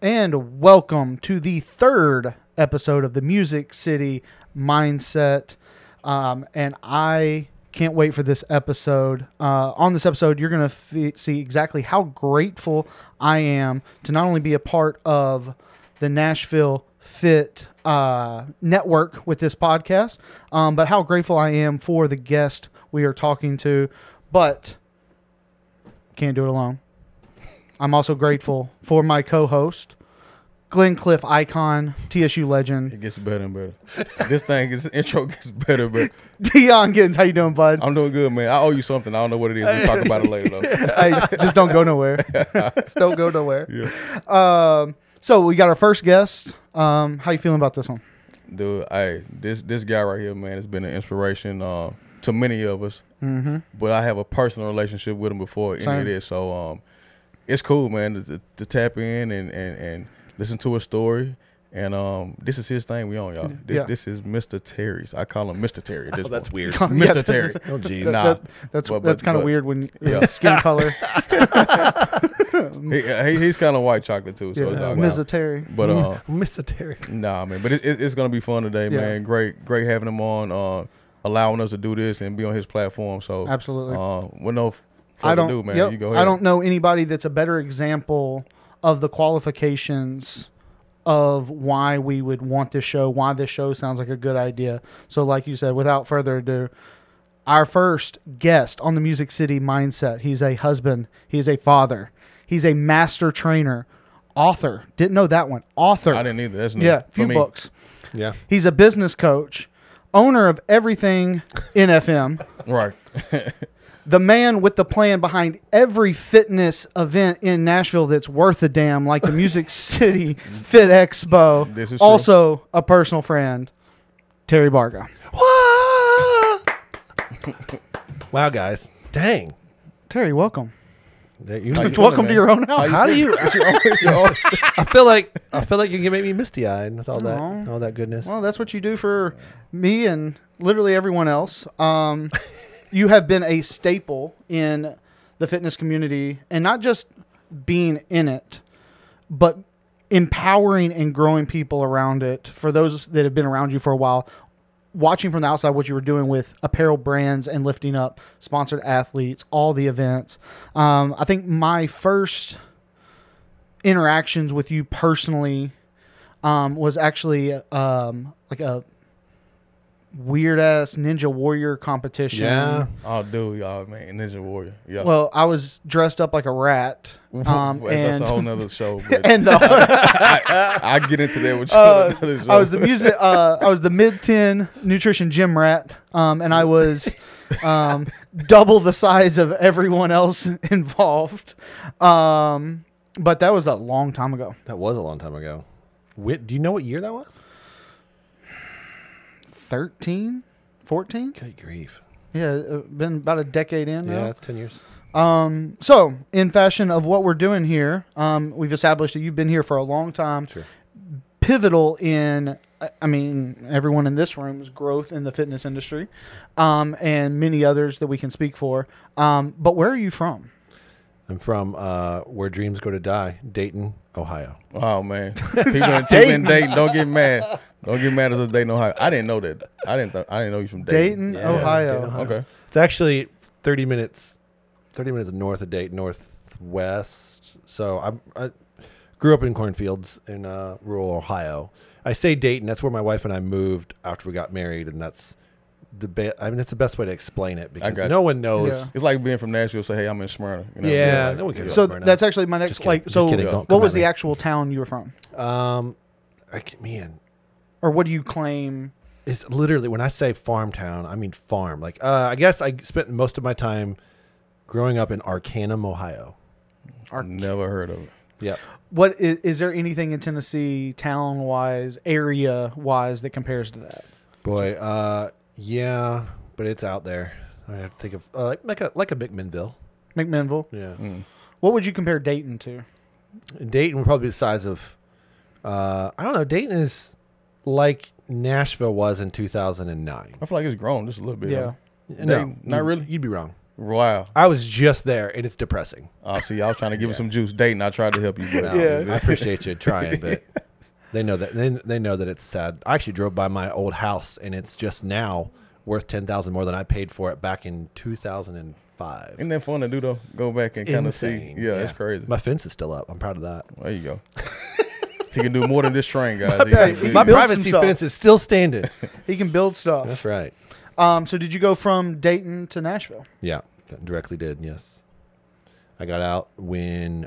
And welcome to the third episode of the Music City Mindset. And I can't wait for this episode. On this episode, you're going to see exactly how grateful I am to not only be a part of the Nashville Fit network with this podcast, but how grateful I am for the guest we are talking to. But can't do it alone. I'm also grateful for my co-host, Glencliff icon, TSU legend. It gets better and better. This intro gets better and better. Deon Giddens, how you doing, bud? I'm doing good, man. I owe you something. I don't know what it is. We'll talk about it later, though. Hey, just don't go nowhere. Just don't go nowhere. Yeah. So we got our first guest. How you feeling about this one? Dude, this guy right here, man, has been an inspiration to many of us. Mm-hmm. But I have a personal relationship with him before any of this. So it's cool, man, to tap in and listen to his story. And this is his thing we on, y'all. This is Mr. Terry's. I call him Mr. Terry. Oh, that's weird. Mr. Terry. Oh, jeez. Nah. That's kind of weird when skin color. He's kind of white chocolate, too. So it's Mr. Terry. But Mr. Terry. Nah, man. But it's going to be fun today, man. Great having him on, allowing us to do this and be on his platform. So absolutely. With no further ado, man, you go ahead. I don't know anybody that's a better example of the qualifications of why we would want this show, why this show sounds like a good idea. So like you said, without further ado, our first guest on the Music City Mindset. He's a husband. He is a father. He's a master trainer, author. Didn't know that one. Author. I didn't either. That's new. A few books. Yeah. He's a business coach, owner of everything NFM. Right. The man with the plan behind every fitness event in Nashville that's worth a damn, like the Music City Fit Expo. This is also true. A personal friend, Terry Barga. Wow, guys. Dang. Terry, welcome. Welcome to your own house. How do you? I feel like you can make me misty-eyed with all that goodness. Well, that's what you do for me and literally everyone else. You have been a staple in the fitness community, and not just being in it, but empowering and growing people around it. For those that have been around you for a while, watching from the outside what you were doing with apparel brands and lifting up sponsored athletes, all the events. I think my first interactions with you personally was actually like a weird-ass Ninja Warrior competition. Yeah. Oh, dude, y'all, man. Ninja Warrior. Yeah. Well, I was dressed up like a rat. That's a whole nother show. But and I get into that with you on another show. I was the mid-10 nutrition gym rat, and I was double the size of everyone else involved. But that was a long time ago. That was a long time ago. Do you know what year that was? 13, 14. Good grief. Yeah, been about a decade in now. Yeah, that's 10 years. So, in fashion of what we're doing here, we've established that you've been here for a long time. Sure. Pivotal in, I mean, everyone in this room's growth in the fitness industry, and many others that we can speak for. But where are you from? I'm from where dreams go to die, Dayton, Ohio. Oh, man. People in Dayton, don't get mad. Don't get mad as a Dayton, Ohio. I didn't know that. I didn't know you from Dayton. Ohio. Dayton, Ohio. Okay. It's actually 30 minutes north of Dayton, northwest. So I grew up in cornfields in rural Ohio. I say Dayton. That's where my wife and I moved after we got married, and that's that's the best way to explain it because no one knows. Yeah. It's like being from Nashville. Say, hey, I'm in Smyrna. You know? Yeah, no one cares. So that's actually my next. What was the actual town you were from? Or what do you claim? It's literally, when I say farm town, I mean farm. Like, I guess I spent most of my time growing up in Arcanum, Ohio. Never heard of it. Yeah. What is there anything in Tennessee, town-wise, area-wise, that compares to that? Boy, yeah, but it's out there. I have to think of like a McMinnville. McMinnville. Yeah. What would you compare Dayton to? Dayton would probably be the size of, I don't know. Dayton is like Nashville was in 2009. I feel like it's grown just a little bit. Yeah. No, not really. You'd be wrong. Wow. I was just there, and it's depressing. See, I was trying to give you some juice. Dayton, I tried to help you. But I appreciate you trying, but they know that they know that it's sad. I actually drove by my old house, and it's just now worth $10,000 more than I paid for it back in 2005. Isn't that fun to do though? Go back and kind of see. Yeah, it's crazy. My fence is still up. I'm proud of that. There you go. He can do more than this train, guys. My privacy fence is still standing. He can build stuff. That's right. So did you go from Dayton to Nashville? Yeah, directly did. Yes, I got out when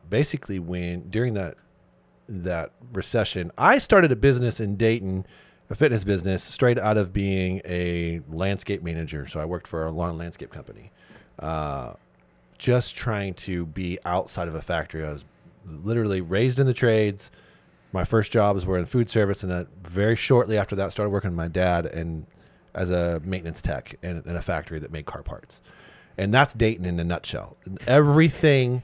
basically when during that recession, I started a business in Dayton, a fitness business, straight out of being a landscape manager. So I worked for a lawn landscape company, just trying to be outside of a factory. I was literally raised in the trades. My first jobs were in food service, and then very shortly after that, started working with my dad and as a maintenance tech in a factory that made car parts. And that's Dayton in a nutshell. Everything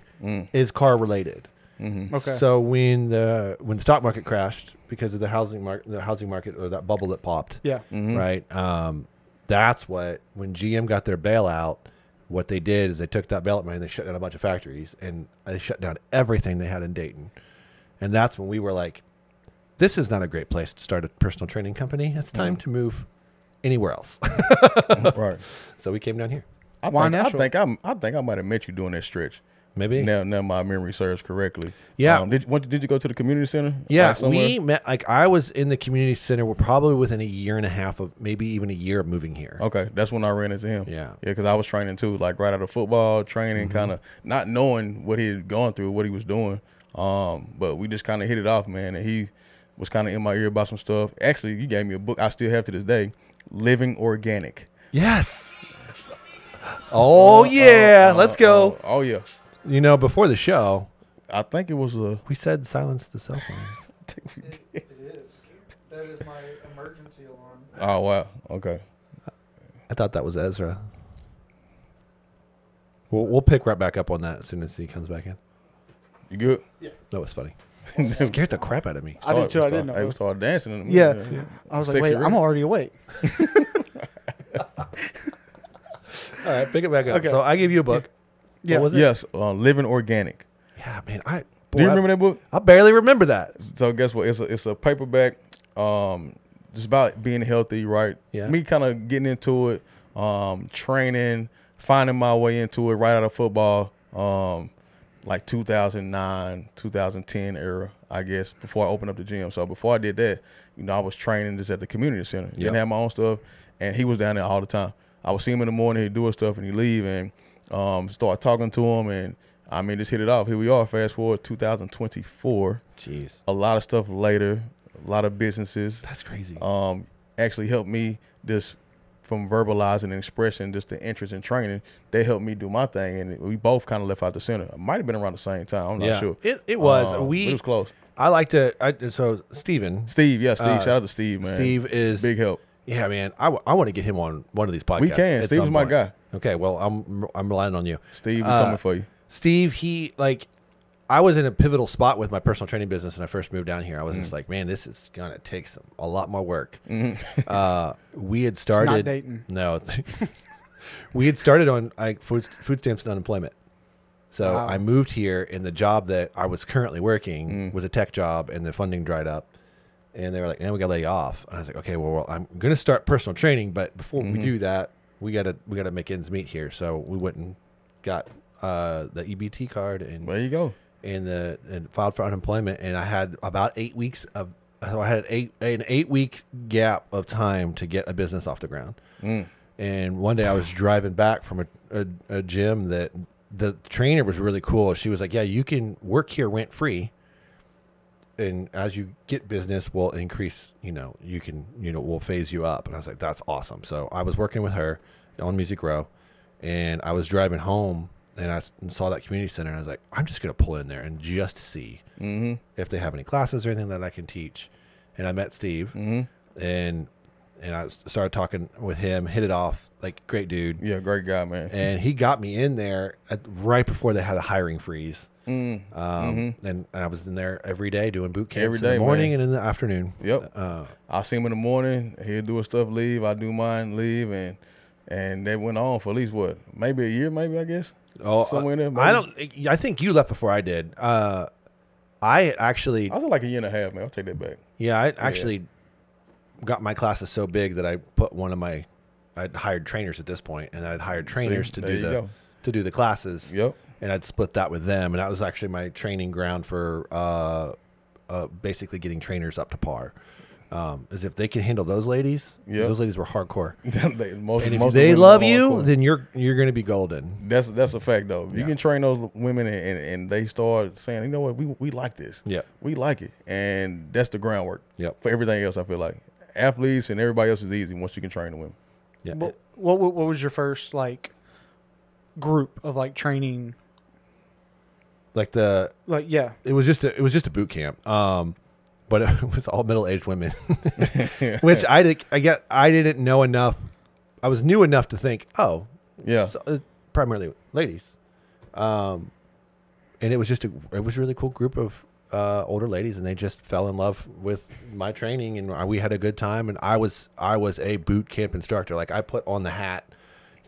is car related. Mm-hmm. Okay. So when the stock market crashed because of the housing market or that bubble that popped, right? That's when GM got their bailout. What they did is they took that bailout money and they shut down a bunch of factories, and they shut down everything they had in Dayton. And that's when we were like, this is not a great place to start a personal training company. It's time to move anywhere else. Right. So we came down here. I think I might have met you during that stretch. Maybe. Now my memory serves correctly. Yeah. Did you go to the community center? Yeah, we met. Like I was in the community center. We're probably within a year and a half of maybe even a year of moving here. Okay, that's when I ran into him. Yeah. Yeah, because I was training too, like right out of football training, kind of not knowing what he had gone through, what he was doing. But we just kind of hit it off, man. And he was kind of in my ear about some stuff. Actually, you gave me a book I still have to this day, Living Organic. Yes. Oh yeah, let's go. Oh yeah. You know, before the show, I think it was we said silence the cell phones. I think we did. It is. That is my emergency alarm. Oh wow. Okay. I thought that was Ezra. We'll pick right back up on that as soon as he comes back in. You good? Yeah. That was funny. Scared the crap out of me. I did too. I didn't know. We started dancing. In the yeah. I was like, wait, I'm already awake. All right, pick it back up. Okay. So I gave you a book. Yeah. What was it? Yes, Living Organic. Yeah, man. Do you remember that book? I barely remember that. So guess what? It's a paperback. Just about being healthy, right? Yeah. Me kind of getting into it, training, finding my way into it right out of football, like 2009, 2010 era, I guess, before I opened up the gym. So before I did that, I was training just at the community center. Didn't have my own stuff, and he was down there all the time. I would see him in the morning, he'd do his stuff, and he'd leave, and start talking to him, and I mean, just hit it off. Here we are, fast forward 2024. Jeez. A lot of stuff later, a lot of businesses. That's crazy. Actually helped me just from verbalizing and expressing just the interest in training. They helped me do my thing, and we both kind of left out the center. It might have been around the same time. I'm not sure. It was. It was close. I like to. So Steven. Steve. Shout out to Steve, man. Steve is big help. Yeah, man. I want to get him on one of these podcasts. We can. Steve's my guy. Okay, well, I'm relying on you. Steve, we're coming for you. Steve, I was in a pivotal spot with my personal training business when I first moved down here. I was just like, man, this is gonna take a lot more work. We had started. It's not Dayton. No, we had started on food stamps and unemployment. So I moved here, and the job that I was currently working was a tech job, and the funding dried up. And they were like, man, we got to lay you off. And I was like, okay, well, I'm going to start personal training. But before we do that, we got to make ends meet here. So we went and got the EBT card. And there you go. And filed for unemployment. And I had about 8 weeks I had an 8 week gap of time to get a business off the ground. And one day I was driving back from a gym that the trainer was really cool. She was like, yeah, you can work here rent free. And as you get business, we'll increase, you can, we'll phase you up. And I was like, that's awesome. So I was working with her on Music Row, and I was driving home, and I saw that community center, and I was like, I'm just going to pull in there and just see if they have any classes or anything that I can teach. And I met Steve, and I started talking with him, hit it off, like, great dude. Yeah, great guy, man. And he got me in there right before they had a hiring freeze. And I was in there every day doing boot camps in the morning and in the afternoon. Yep. I'll see him in the morning. He'll do his stuff, leave. I do mine, leave. And And they went on for at least maybe a year, maybe, I guess. Oh, somewhere in there. I think you left before I did. I was like a year and a half, man. I'll take that back. Yeah, I actually got my classes so big that I put I'd hired trainers at this point, and I'd hired trainers to do the classes. Yep. And I'd split that with them, and that was actually my training ground for basically getting trainers up to par. As if they can handle those ladies, those ladies were hardcore. And if they love you, then you're going to be golden. That's a fact, though. You can train those women, and they start saying, you know what, we like this. Yeah, we like it, and that's the groundwork. Yep. For everything else, I feel like athletes and everybody else is easy once you can train the women. Yeah. But what was your first group of training? It was just a boot camp. But it was all middle-aged women, which I didn't know enough. I was new enough to think, so primarily ladies, and it was a really cool group of older ladies, and they just fell in love with my training, and we had a good time. And I was a boot camp instructor. Like, I put on the hat.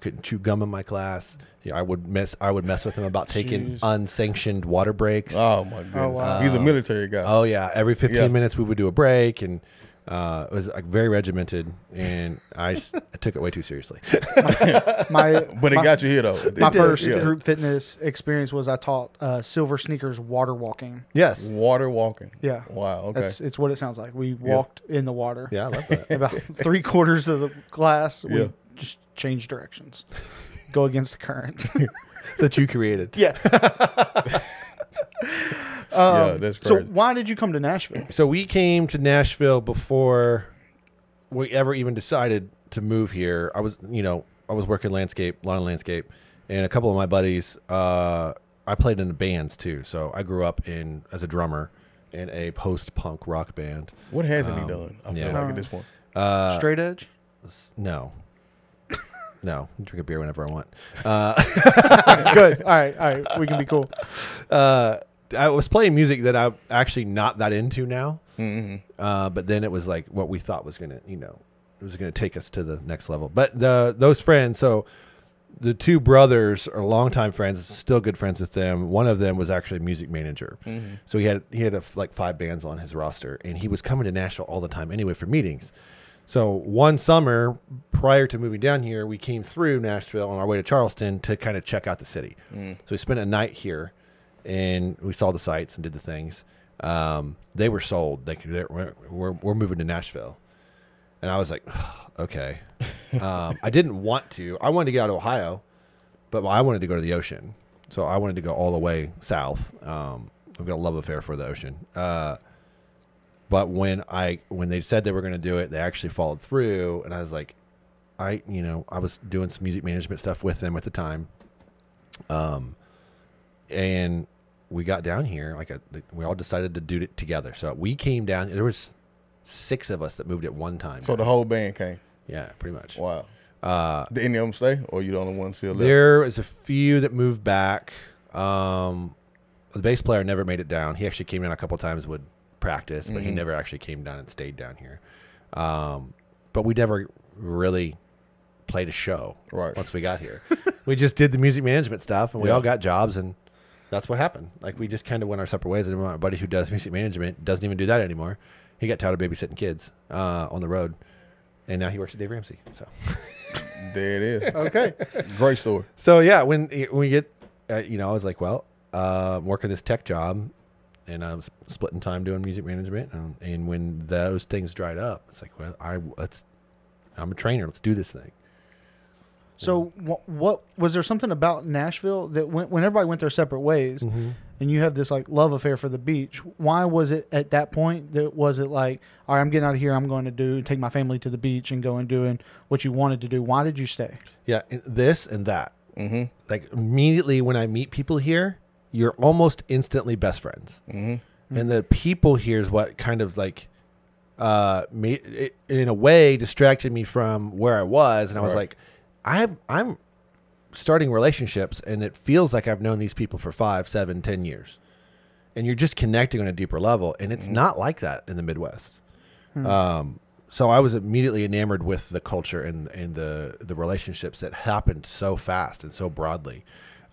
Couldn't chew gum in my class. I would mess with him about taking unsanctioned water breaks. Oh my goodness! Oh, wow. He's a military guy. Oh yeah, every 15 minutes we would do a break, and it was very regimented, and I took it way too seriously. But it got you here though. My first group fitness experience was I taught Silver Sneakers water walking. Yes, water walking. Yeah. Wow. Okay. It's what it sounds like. We walked in the water. Yeah, I love that. About 3/4 of the class, we just changed directions, go against the current that you created. Yeah. That's crazy. So why did you come to Nashville? So we came to Nashville before we ever even decided to move here. I was working lawn and landscape, and a couple of my buddies, I played in the bands too. So I grew up as a drummer in a post-punk rock band. What hasn't he done? I feel like at this point. Straight edge? No, drink a beer whenever I want. Good. All right. We can be cool. I was playing music that I'm actually not that into now. Mm-hmm. But then it was like what we thought was gonna, it was gonna take us to the next level. But those friends, so the two brothers are longtime friends, still good friends with them. One of them was actually a music manager. Mm-hmm. So he had 5 bands on his roster, and he was coming to Nashville all the time anyway for meetings. So one summer prior to moving down here, we came through Nashville on our way to Charleston to kind of check out the city. Mm. So we spent a night here, and we saw the sights and did the things. They were sold. We're moving to Nashville. And I was like, okay. I didn't want to. I wanted to get out of Ohio, but I wanted to go to the ocean. So I wanted to go all the way south. I've got a love affair for the ocean. But when they said they were going to do it, they actually followed through. And I was like, I was doing some music management stuff with them at the time. And we got down here, we all decided to do it together. So we came down. There was 6 of us that moved at one time. So the whole band came? Yeah, pretty much. Wow. Did any of them stay, or you the only one still left? There was a few that moved back. The bass player never made it down. He actually came down a couple times, would practice, but he never actually came down and stayed down here. But we never really played a show once we got here. We just did the music management stuff, and we all got jobs, and that's what happened. Like, we just kind of went our separate ways. And my buddy who does music management doesn't even do that anymore. He got tired of babysitting kids on the road, and now he works at Dave Ramsey. So there it is. Okay, great story. So yeah, when we get, I was like, well, I'm working this tech job, and I was splitting time doing music management. And when those things dried up, it's like, well, I'm a trainer. Let's do this thing. So what was there something about Nashville that when everybody went their separate ways, and you have this love affair for the beach? Why was it at that point that was it like, all right, I'm getting out of here, I'm going to take my family to the beach and go and doing what you wanted to do? Why did you stay? Yeah, this and that. Mm-hmm. Like, immediately when I meet people here, you're almost instantly best friends. Mm-hmm. And the people here is what kind of made it, in a way, distracted me from where I was, and I was like, I'm starting relationships, and it feels like I've known these people for 5, 7, 10 years, and you're just connecting on a deeper level, and it's not like that in the Midwest. So I was immediately enamored with the culture and the relationships that happened so fast and so broadly.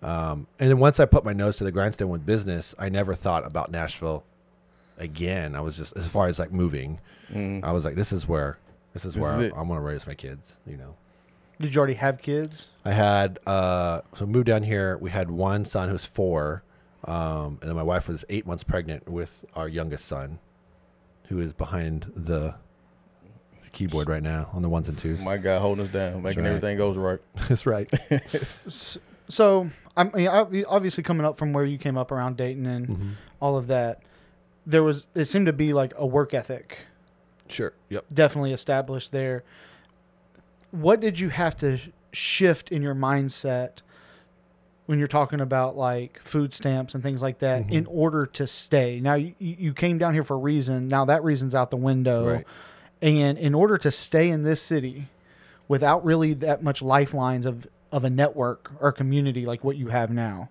And then once I put my nose to the grindstone with business, I never thought about Nashville again. I was just, as far as like moving, I was like, this is where I'm going to raise my kids, you know. Did you already have kids? I had, so moved down here. We had one son who's 4. And then my wife was 8 months pregnant with our youngest son, who is behind the keyboard right now on the 1s and 2s. My guy holding us down, making everything goes right. That's right. So, I mean, obviously coming up from where you came up around Dayton and all of that, it seemed to be like a work ethic. Sure. Yep. Definitely established there. What did you have to shift in your mindset when you're talking about like food stamps and things like that in order to stay? Now, you came down here for a reason. Now that reason's out the window. Right. And in order to stay in this city without really that much lifelines of a network or community like what you have now,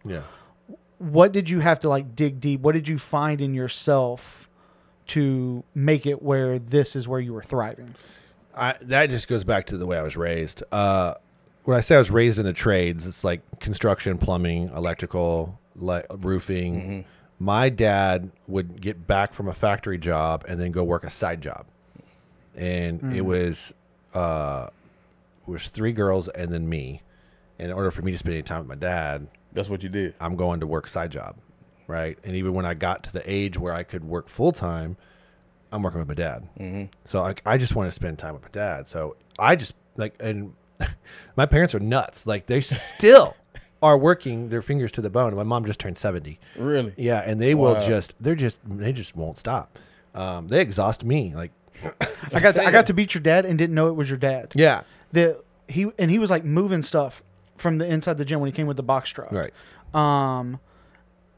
what did you have to like dig deep? What did you find in yourself to make it where this is where you were thriving? That just goes back to the way I was raised. When I say I was raised in the trades, it's like construction, plumbing, electrical, roofing. My dad would get back from a factory job and then go work a side job. And it was 3 girls and then me. And in order for me to spend any time with my dad, that's what you did. I'm going to work a side job, right? And even when I got to the age where I could work full time, I'm working with my dad. So I just want to spend time with my dad. So I just like, and my parents are nuts. Like they still are working their fingers to the bone. My mom just turned 70. Really? Yeah. And they will they just won't stop. They exhaust me. Like I got to meet your dad and didn't know it was your dad. Yeah. He was like moving stuff from the inside the gym when he came with the box truck. Right.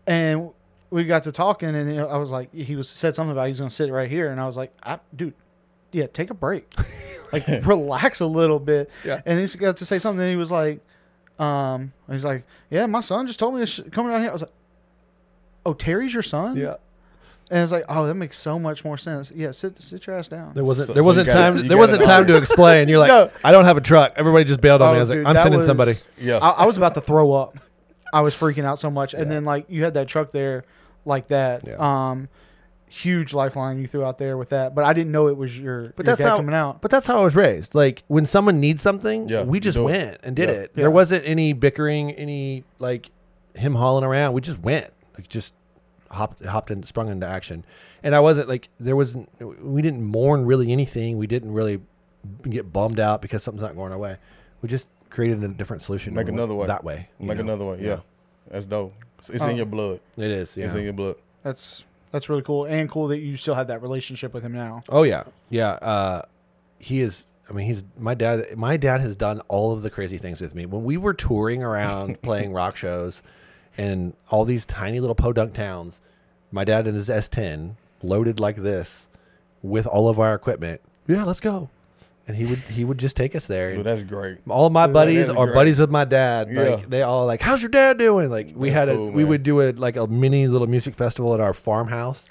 And we got to talking, and I was like, said something about he's going to sit right here, and I was like, dude, yeah, take a break, like relax a little bit. Yeah. And he got to say something, and he was like, yeah, my son just told me to come down here. I was like, oh, Terry's your son? Yeah. And it's like, oh, that makes so much more sense. Yeah, sit your ass down. There wasn't time to explain. You're like, No. I don't have a truck. Everybody just bailed on me. I was dude, like, I'm sending somebody. Yeah. I was about to throw up. I was freaking out so much. And then like you had that truck there like that. Yeah. Huge lifeline you threw out there with that. But I didn't know it was your dad coming out. But that's how I was raised. Like when someone needs something, we just went and did it. Yeah. There wasn't any bickering, any like him hauling around. We just went. Like just hopped and sprung into action. And I wasn't like, we didn't mourn really anything. We didn't really get bummed out because something's not going our way. We just created a different solution. Make another way. That way. Make another way. Yeah. That's dope. It's in your blood. It is. Yeah. It's in your blood. That's really cool. And cool that you still have that relationship with him now. Oh yeah. Yeah. He is, I mean, he's my dad. My dad has done all of the crazy things with me. When we were touring around playing rock shows and all these tiny little podunk towns, my dad in his S10 loaded like this with all of our equipment. Yeah, let's go. And he would just take us there. Dude, that's great. All of my buddies are great. buddies with my dad. Yeah. Like they all like, how's your dad doing? Like we would do a mini little music festival at our farmhouse,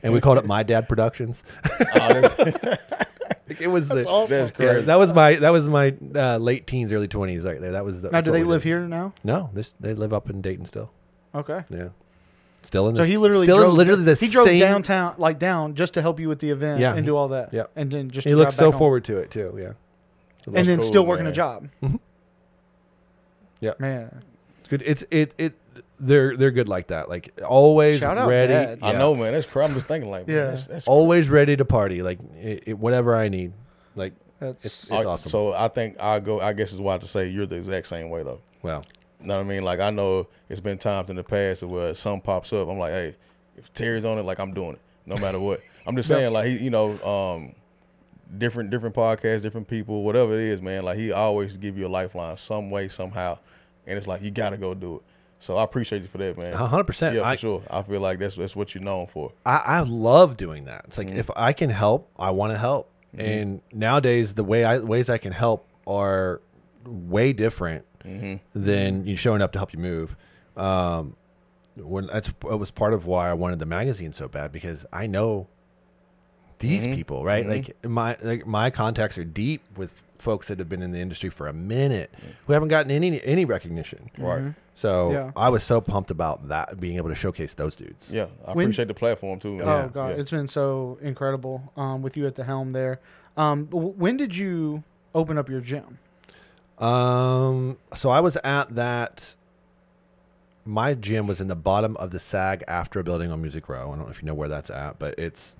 and we called it My Dad Productions. It was that's awesome. That's great. Yeah, that was my late teens, early 20s right there. That was now. Do they live here now? No, they live up in Dayton still. Okay. Yeah. Still in so the, he literally still drove, the he drove same, downtown, like down, just to help you with the event and do all that. Yeah. And then just he looks so forward to it too. Yeah. And then cool, still working man. a job. Yeah. Man. It's good. They're good like that. Like always Shout out ready. Dad. I know, man. That's crazy. I'm just thinking like, Yeah. man, that's Always ready to party. Like whatever I need. Like it's awesome. So I think I guess it's why to say you're the exact same way though. Well, You know what I mean? Like I know it's been times in the past where something pops up. I'm like, hey, if Terry's on it, like I'm doing it, no matter what. I'm just saying, like different podcasts, different people, whatever it is, man. Like he always give you a lifeline, some way, somehow, and it's like you gotta go do it. So I appreciate you for that, man. 100%. Yeah, for sure. I feel like that's what you're known for. I love doing that. It's like if I can help, I want to help. And nowadays, the ways I can help are way different than you showing up to help you move. It was part of why I wanted the magazine so bad, because I know these people, right? Like my contacts are deep with folks that have been in the industry for a minute who haven't gotten any recognition. Right. So I was so pumped about that, being able to showcase those dudes. Yeah, I appreciate the platform too, man. Oh God, it's been so incredible with you at the helm there. When did you open up your gym? So I was at that. My gym was in the bottom of the SAG after building on Music Row. I don't know if you know where that's at, but it's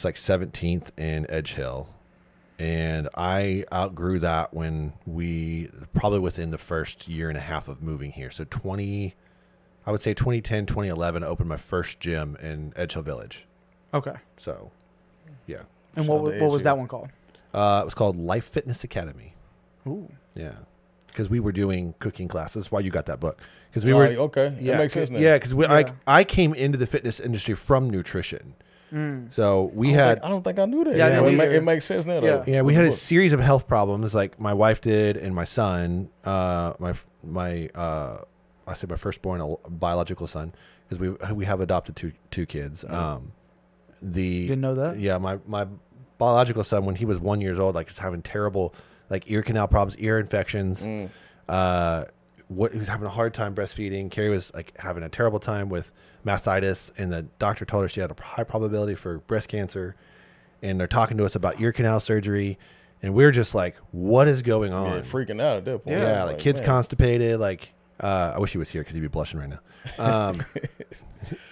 like 17th and Edge Hill. And I outgrew that when probably within the first year and a half of moving here. So I would say 2010, 2011, I opened my first gym in Edge Hill Village. Okay. So, yeah. And what was that one called? It was called Life Fitness Academy. Ooh. Yeah. Because we were doing cooking classes. That's why you got that book. Because okay. Yeah, that makes sense now. Yeah, because I came into the fitness industry from nutrition. So I don't think I knew that. Yeah, it makes sense now, though. Yeah, we had a series of health problems, like my wife did, and my son, I say my firstborn biological son, because we have adopted two kids. Didn't know that. Yeah, my biological son, when he was 1 year old, like was having terrible ear canal problems, ear infections. He was having a hard time breastfeeding. Carrie was having a terrible time with mastitis, and the doctor told her she had a high probability for breast cancer. And they're talking to us about ear canal surgery, and we're just like, "What is going on?" Yeah, freaking out at that point. Yeah, kids constipated. I wish he was here because he'd be blushing right now.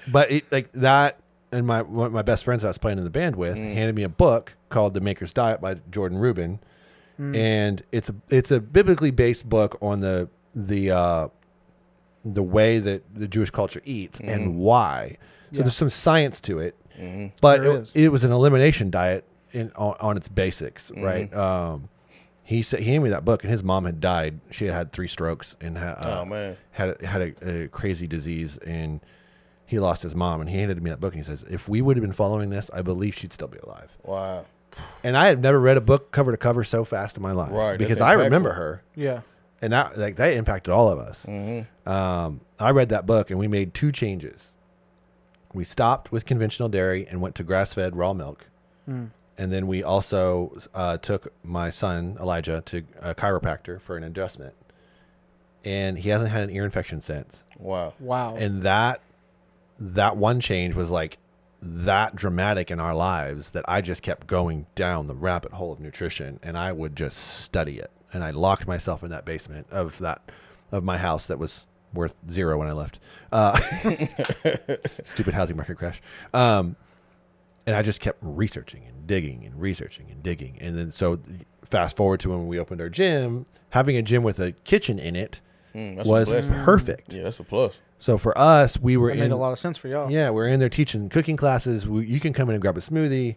But that, and one of my best friends I was playing in the band with handed me a book called The Maker's Diet by Jordan Rubin, and it's a biblically based book on the way that the Jewish culture eats and why. So there's some science to it, but it was an elimination diet on its basics, right? He handed me that book, and his mom had died. She had 3 strokes and had a crazy disease, and he lost his mom. And he handed me that book, and he says, "If we would have been following this, I believe she'd still be alive." Wow. And I had never read a book cover to cover so fast in my life, right? Because I remember her. Yeah. And that impacted all of us. I read that book, and we made 2 changes. We stopped with conventional dairy and went to grass-fed raw milk. And then we also took my son, Elijah, to a chiropractor for an adjustment. And he hasn't had an ear infection since. Wow. And that one change was that dramatic in our lives that I just kept going down the rabbit hole of nutrition, and I would just study it. And I locked myself in that basement of my house that was worth 0 when I left. Stupid housing market crash. And I just kept researching and digging and researching and digging. And then so fast forward to when we opened our gym, having a gym with a kitchen in it was perfect. Yeah, that's a plus. So for us, we were made a lot of sense for y'all. Yeah, we're in there teaching cooking classes. You can come in and grab a smoothie.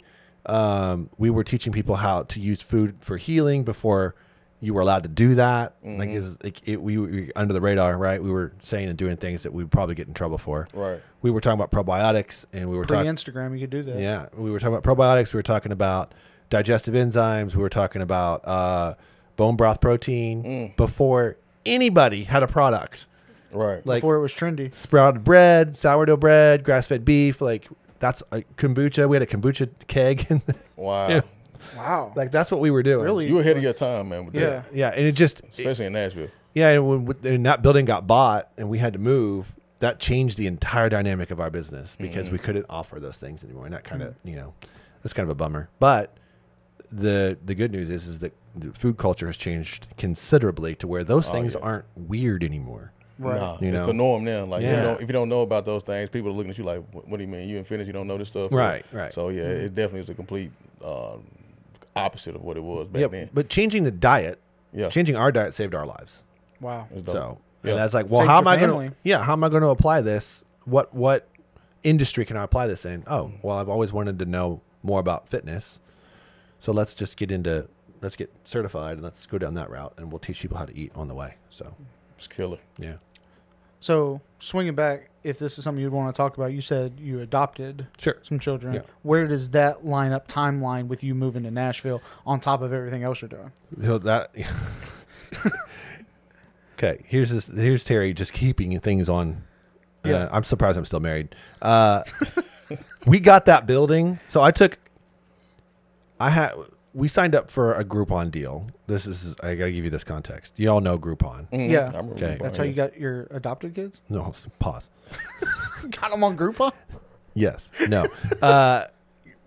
We were teaching people how to use food for healing before you were allowed to do that. We were under the radar, right? We were saying and doing things that we'd probably get in trouble for. Right. We were talking about probiotics, and we were talking Instagram. You could do that. Yeah, we were talking about probiotics. We were talking about digestive enzymes. We were talking about bone broth protein before anybody had a product. Right. Before it was trendy. Sprouted bread, sourdough bread, grass-fed beef. That's kombucha. We had a kombucha keg. Wow. Yeah. Wow. That's what we were doing. Really? You were ahead of your time, man. With that. Yeah. And especially in Nashville. Yeah. And when that building got bought and we had to move, that changed the entire dynamic of our business because we couldn't offer those things anymore. And that kind of, that's kind of a bummer. But the good news is that the food culture has changed considerably to where those things aren't weird anymore. Right. Nah, it's the norm now. If you don't know about those things, people are looking at you like, what do you mean? You ain't finished, you don't know this stuff? Right. So, it definitely is a complete opposite of what it was back then. But changing the diet, changing our diet saved our lives. Wow. So, and that's how am I going to apply this? What industry can I apply this in? Oh, well, I've always wanted to know more about fitness. So let's get certified and let's go down that route, and we'll teach people how to eat on the way. So it's killer. Yeah. So swinging back, if this is something you'd want to talk about, you said you adopted some children. Yeah. Where does that line up timeline with you moving to Nashville on top of everything else you're doing? So okay, here's Terry just keeping things on. I'm surprised I'm still married. we got that building. So we signed up for a Groupon deal. I got to give you this context. You all know Groupon. Mm-hmm. Yeah. Okay. That's how you got your adopted kids? No, pause. Got them on Groupon? Yes. No.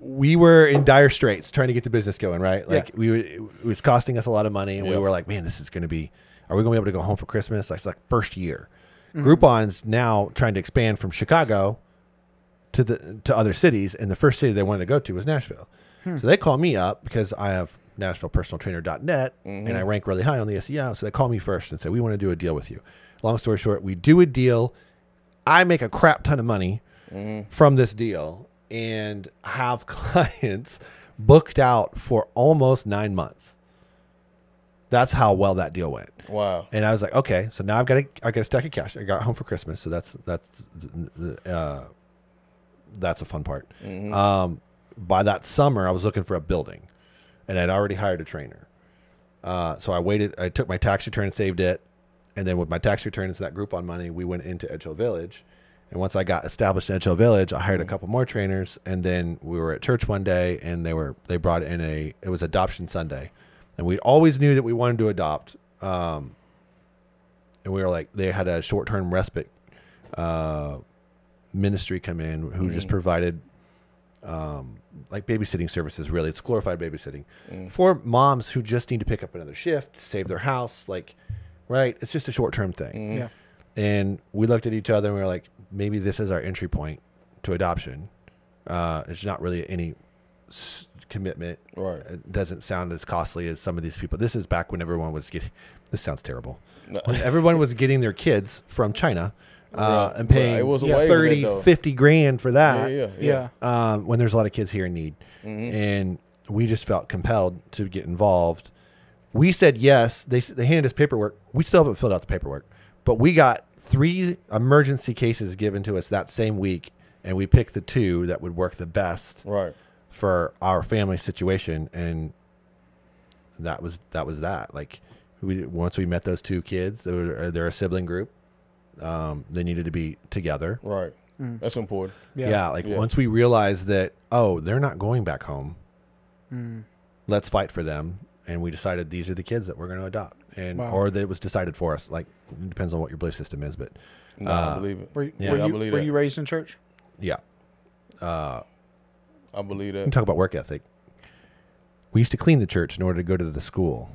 We were in dire straits trying to get the business going, right? Like it was costing us a lot of money, and we were like, man, this is going to be, are we going to be able to go home for Christmas? That's like first year. Mm-hmm. Groupon's now trying to expand from Chicago to other cities, and the first city they wanted to go to was Nashville. So they call me up because I have NashvillePersonalTrainer.net, and I rank really high on the SEO. So they call me first and say, we want to do a deal with you. Long story short, we do a deal. I make a crap ton of money from this deal and have clients booked out for almost 9 months. That's how well that deal went. Wow. And I was like, okay, so now I got a stack of cash. I got home for Christmas, so that's a fun part. By that summer, I was looking for a building, and I'd already hired a trainer. So I waited. I took my tax return and saved it, and then with my tax returns and that Groupon money, we went into Edge Hill Village. And once I got established in Edge Hill Village, I hired a couple more trainers, and then we were at church one day, and they brought in it was Adoption Sunday, and we always knew that we wanted to adopt. And we were like, they had a short-term respite ministry come in who just provided like babysitting services. Really, it's glorified babysitting for moms who just need to pick up another shift, save their house. Like, right? It's just a short-term thing. Yeah. And we looked at each other and we were like, maybe this is our entry point to adoption. It's not really any commitment. Right. It doesn't sound as costly as some of these people. This is back when everyone was getting. This sounds terrible. When everyone was getting their kids from China. And paying it was 30, 50 grand for that. Yeah. When there's a lot of kids here in need. And we just felt compelled to get involved. We said yes. They handed us paperwork. We still haven't filled out the paperwork. But we got 3 emergency cases given to us that same week. And we picked the 2 that would work the best for our family situation. And that was that. Like, once we met those 2 kids, they're a sibling group. They needed to be together. Right. That's important. Yeah. Once we realized that, they're not going back home, let's fight for them. And we decided these are the kids that we're going to adopt. And, or that it was decided for us. Like, it depends on what your belief system is, but. No, I believe it. Were you raised in church? Yeah. I believe that. You can talk about work ethic. We used to clean the church in order to go to the school.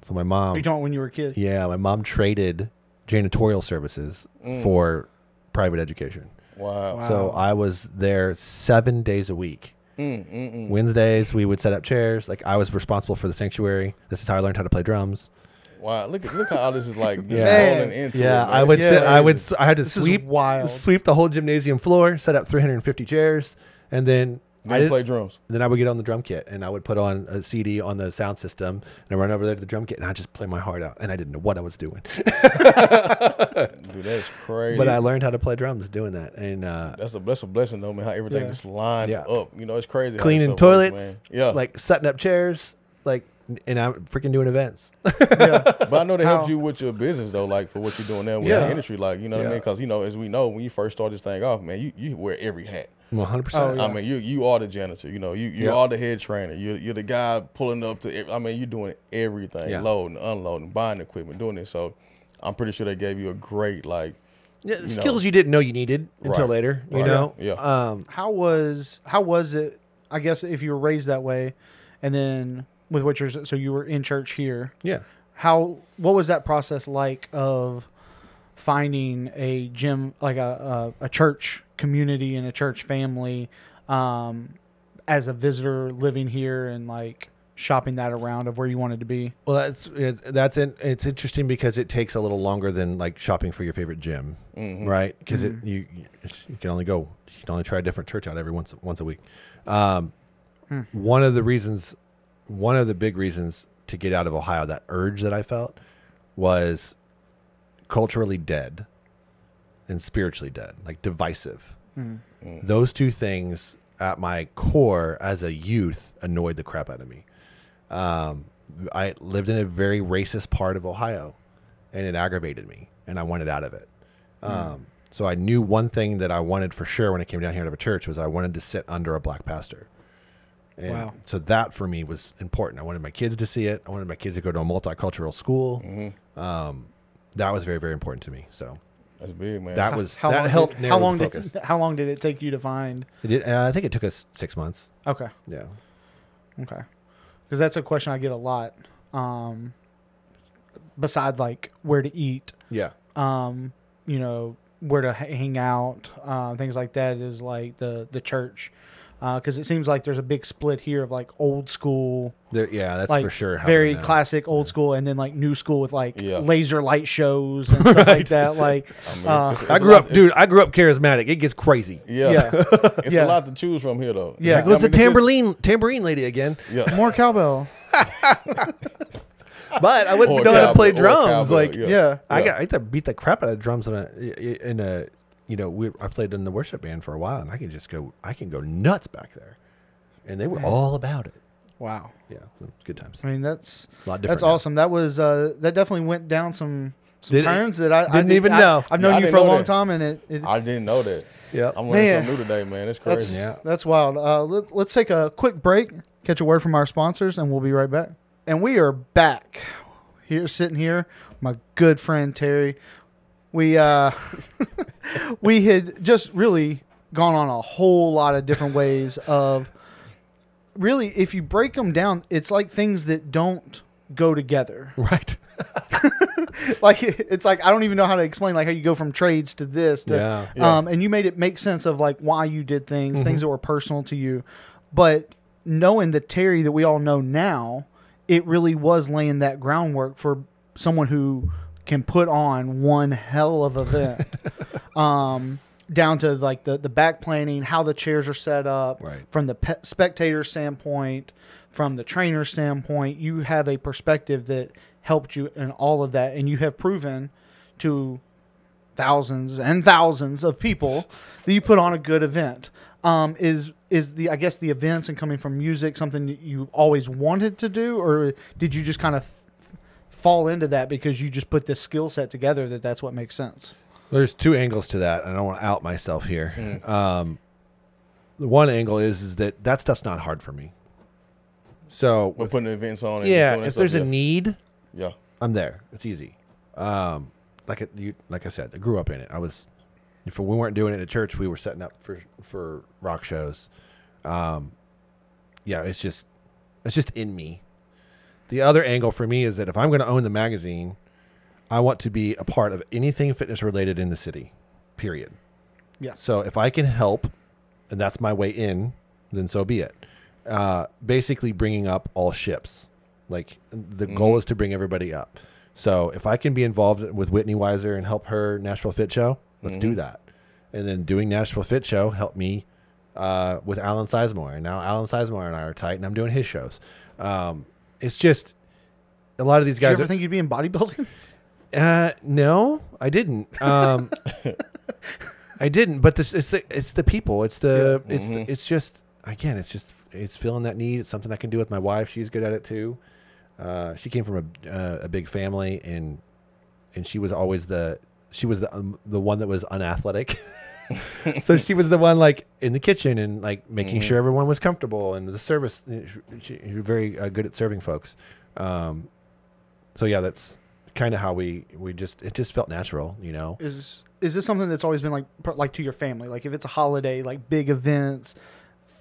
So my mom. Are you talking about when you were a kid? Yeah. My mom traded janitorial services for private education. Wow. So I was there 7 days a week. Wednesdays we would set up chairs. Like, I was responsible for the sanctuary. This is how I learned how to play drums. Wow, look how all this is like rolling into it. I would sit. I had to this sweep the whole gymnasium floor, set up 350 chairs, and then I play drums. Then I would get on the drum kit, and I would put on a CD on the sound system, and I run over there to the drum kit, and I just play my heart out, and I didn't know what I was doing. Dude, that's crazy. But I learned how to play drums doing that, and that's a blessing though, man. How everything just lined up. You know, it's crazy. Cleaning toilets, works, like setting up chairs, like, and I'm freaking doing events. But I know they helped you with your business though, like for what you're doing now with the industry, like, you know what I mean? Because, you know, as we know, when you first start this thing off, man, you wear every hat. 100%. I mean, you are the janitor. You know, you are the head trainer. You're the guy pulling up to. I mean, you're doing everything, loading, unloading, buying equipment, doing it. So, I'm pretty sure they gave you a great skills you didn't know you needed until later. You know, How was it? I guess if you were raised that way, and then with what so you were in church here. Yeah. What was that process like of finding a gym, like a church community and a church family, as a visitor living here and like shopping that around of where you wanted to be? Well, it's interesting because it takes a little longer than like shopping for your favorite gym, right? Because you can only try a different church out every once a week. One of the big reasons to get out of Ohio, that urge that I felt, was culturally dead and spiritually dead, like divisive. Those 2 things at my core as a youth annoyed the crap out of me. I lived in a very racist part of Ohio, and it aggravated me, and I wanted out of it. So I knew one thing that I wanted for sure when I came down here to a church was I wanted to sit under a black pastor. And wow. So that for me was important. I wanted my kids to see it. I wanted my kids to go to a multicultural school. Mm-hmm. That was very, very important to me. So that's big, man. That was that helped narrow the focus. How long did it take you to find? I think it took us 6 months. Okay. Yeah. Okay. Because that's a question I get a lot. Besides like where to eat. Yeah. You know, where to hang out, things like that is like the church. Because it seems like there's a big split here of like old school. That's like for sure. Very classic old school, and then like new school with like laser light shows and stuff like that. Like, I grew up charismatic. It gets crazy. Yeah. It's a lot to choose from here, though. Yeah, it goes the tambourine lady again. Yeah, more cowbell. But I wouldn't know how to play drums. Like, I got to beat the crap out of drums I played in the worship band for a while, and I can go nuts back there, and they were all about it. Wow. Yeah, good times. I mean, that's a lot different. That's awesome. That was that definitely went down some turns that I didn't even know. I've known you for a long time, and it I didn't know that. Yeah, I'm learning something new today, man. It's crazy. That's wild. Let's take a quick break, catch a word from our sponsors, and we'll be right back. And we are back sitting here, my good friend Terry. We we had just really gone on a whole lot of different ways of really, if you break them down, it's like things that don't go together. Right. Like it's like I don't even know how to explain like how you go from trades to this to and you made it make sense of like why you did things, things that were personal to you. But knowing the Terry that we all know now, it really was laying that groundwork for someone who can put on one hell of an event, down to like the back planning, how the chairs are set up, from the spectator standpoint, from the trainer standpoint. You have a perspective that helped you in all of that, and you have proven to thousands and thousands of people that you put on a good event. Is the, I guess, the events and coming from music something that you always wanted to do, or did you just kind of fall into that because you just put this skill set together that's what makes sense? There's two angles to that, and I don't want to out myself here. The one angle is that stuff's not hard for me. So we're putting events on. And if there's a need, I'm there. It's easy. Like I said, I grew up in it. If we weren't doing it at church, we were setting up for rock shows. It's just in me. The other angle for me is that if I'm going to own the magazine, I want to be a part of anything fitness related in the city, period. Yeah. So if I can help, and that's my way in, then so be it. Basically bringing up all ships. Like the goal is to bring everybody up. So if I can be involved with Whitney Weiser and help her Nashville Fit Show, let's do that. And then doing Nashville Fit Show helped me with Alan Sizemore. And now Alan Sizemore and I are tight, and I'm doing his shows. It's just a lot of these guys. Did you ever think you'd be in bodybuilding? No, I didn't. I didn't. But it's the people. It's filling that need. It's something I can do with my wife. She's good at it too. She came from a big family, and she was always the one that was unathletic. So she was the one like in the kitchen and like making sure everyone was comfortable, and the service. She was very good at serving folks. So yeah, that's kind of how it just felt natural, you know. Is this something that's always been like to your family? Like if it's a holiday, like big events,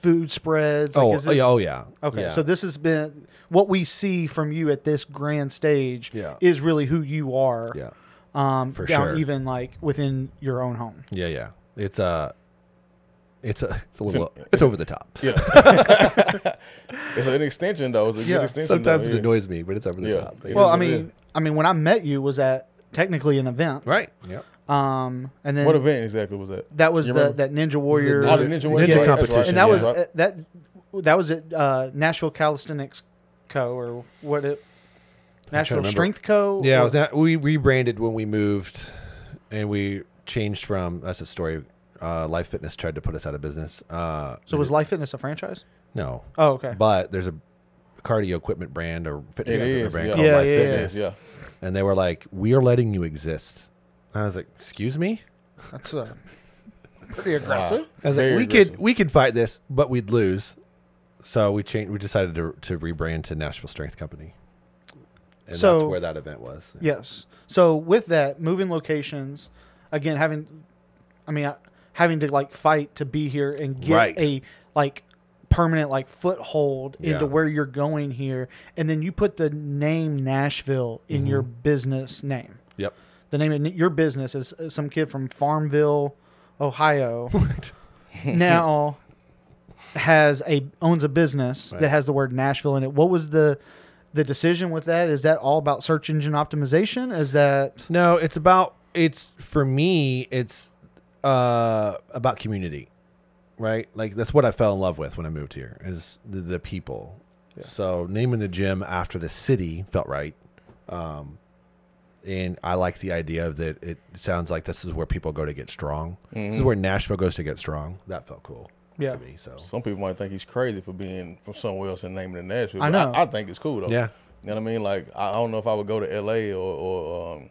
food spreads. Like yeah. Okay, yeah. So this has been what we see from you at this grand stage. Yeah. Is really who you are. Yeah. For down sure. Even like within your own home. Yeah. It's a little it's over the top. Yeah. It's an extension though. It's a good extension. Sometimes it annoys me, but it's over the top. Well, I mean when I met you was at technically an event. Right. Yeah. And then what event exactly was that? That was that Ninja Warrior. The Ninja Warrior Ninja competition. And that was that was at Nashville Calisthenics Co. or what it Nashville Strength Co. Yeah, we rebranded when we moved, and we changed from. That's a story. Life Fitness tried to put us out of business. So was Life Fitness a franchise? No. Oh, okay. But there's a cardio equipment brand or fitness equipment brand called Life Fitness. Yeah. And they were like, "We are letting you exist." And I was like, "Excuse me?" That's pretty aggressive. I was like, we could fight this, but we'd lose. So we decided to rebrand to Nashville Strength Company. And that's where that event was. Yes. So with that, moving locations, again, having to like fight to be here and get a like permanent like foothold into where you're going here, and then you put the name Nashville in your business name. Yep. The name of your business is some kid from Farmville, Ohio. Now owns a business that has the word Nashville in it. What was the decision with that? Is that all about search engine optimization? Is that no? For me, it's about community, right? Like that's what I fell in love with when I moved here is the people. Yeah. So naming the gym after the city felt right, and I like the idea of that. It sounds like this is where people go to get strong. Mm-hmm. This is where Nashville goes to get strong. That felt cool. Yeah. To me, so some people might think he's crazy for being from somewhere else and naming it Nashville. I know. I think it's cool though. Yeah. You know what I mean? Like I don't know if I would go to LA or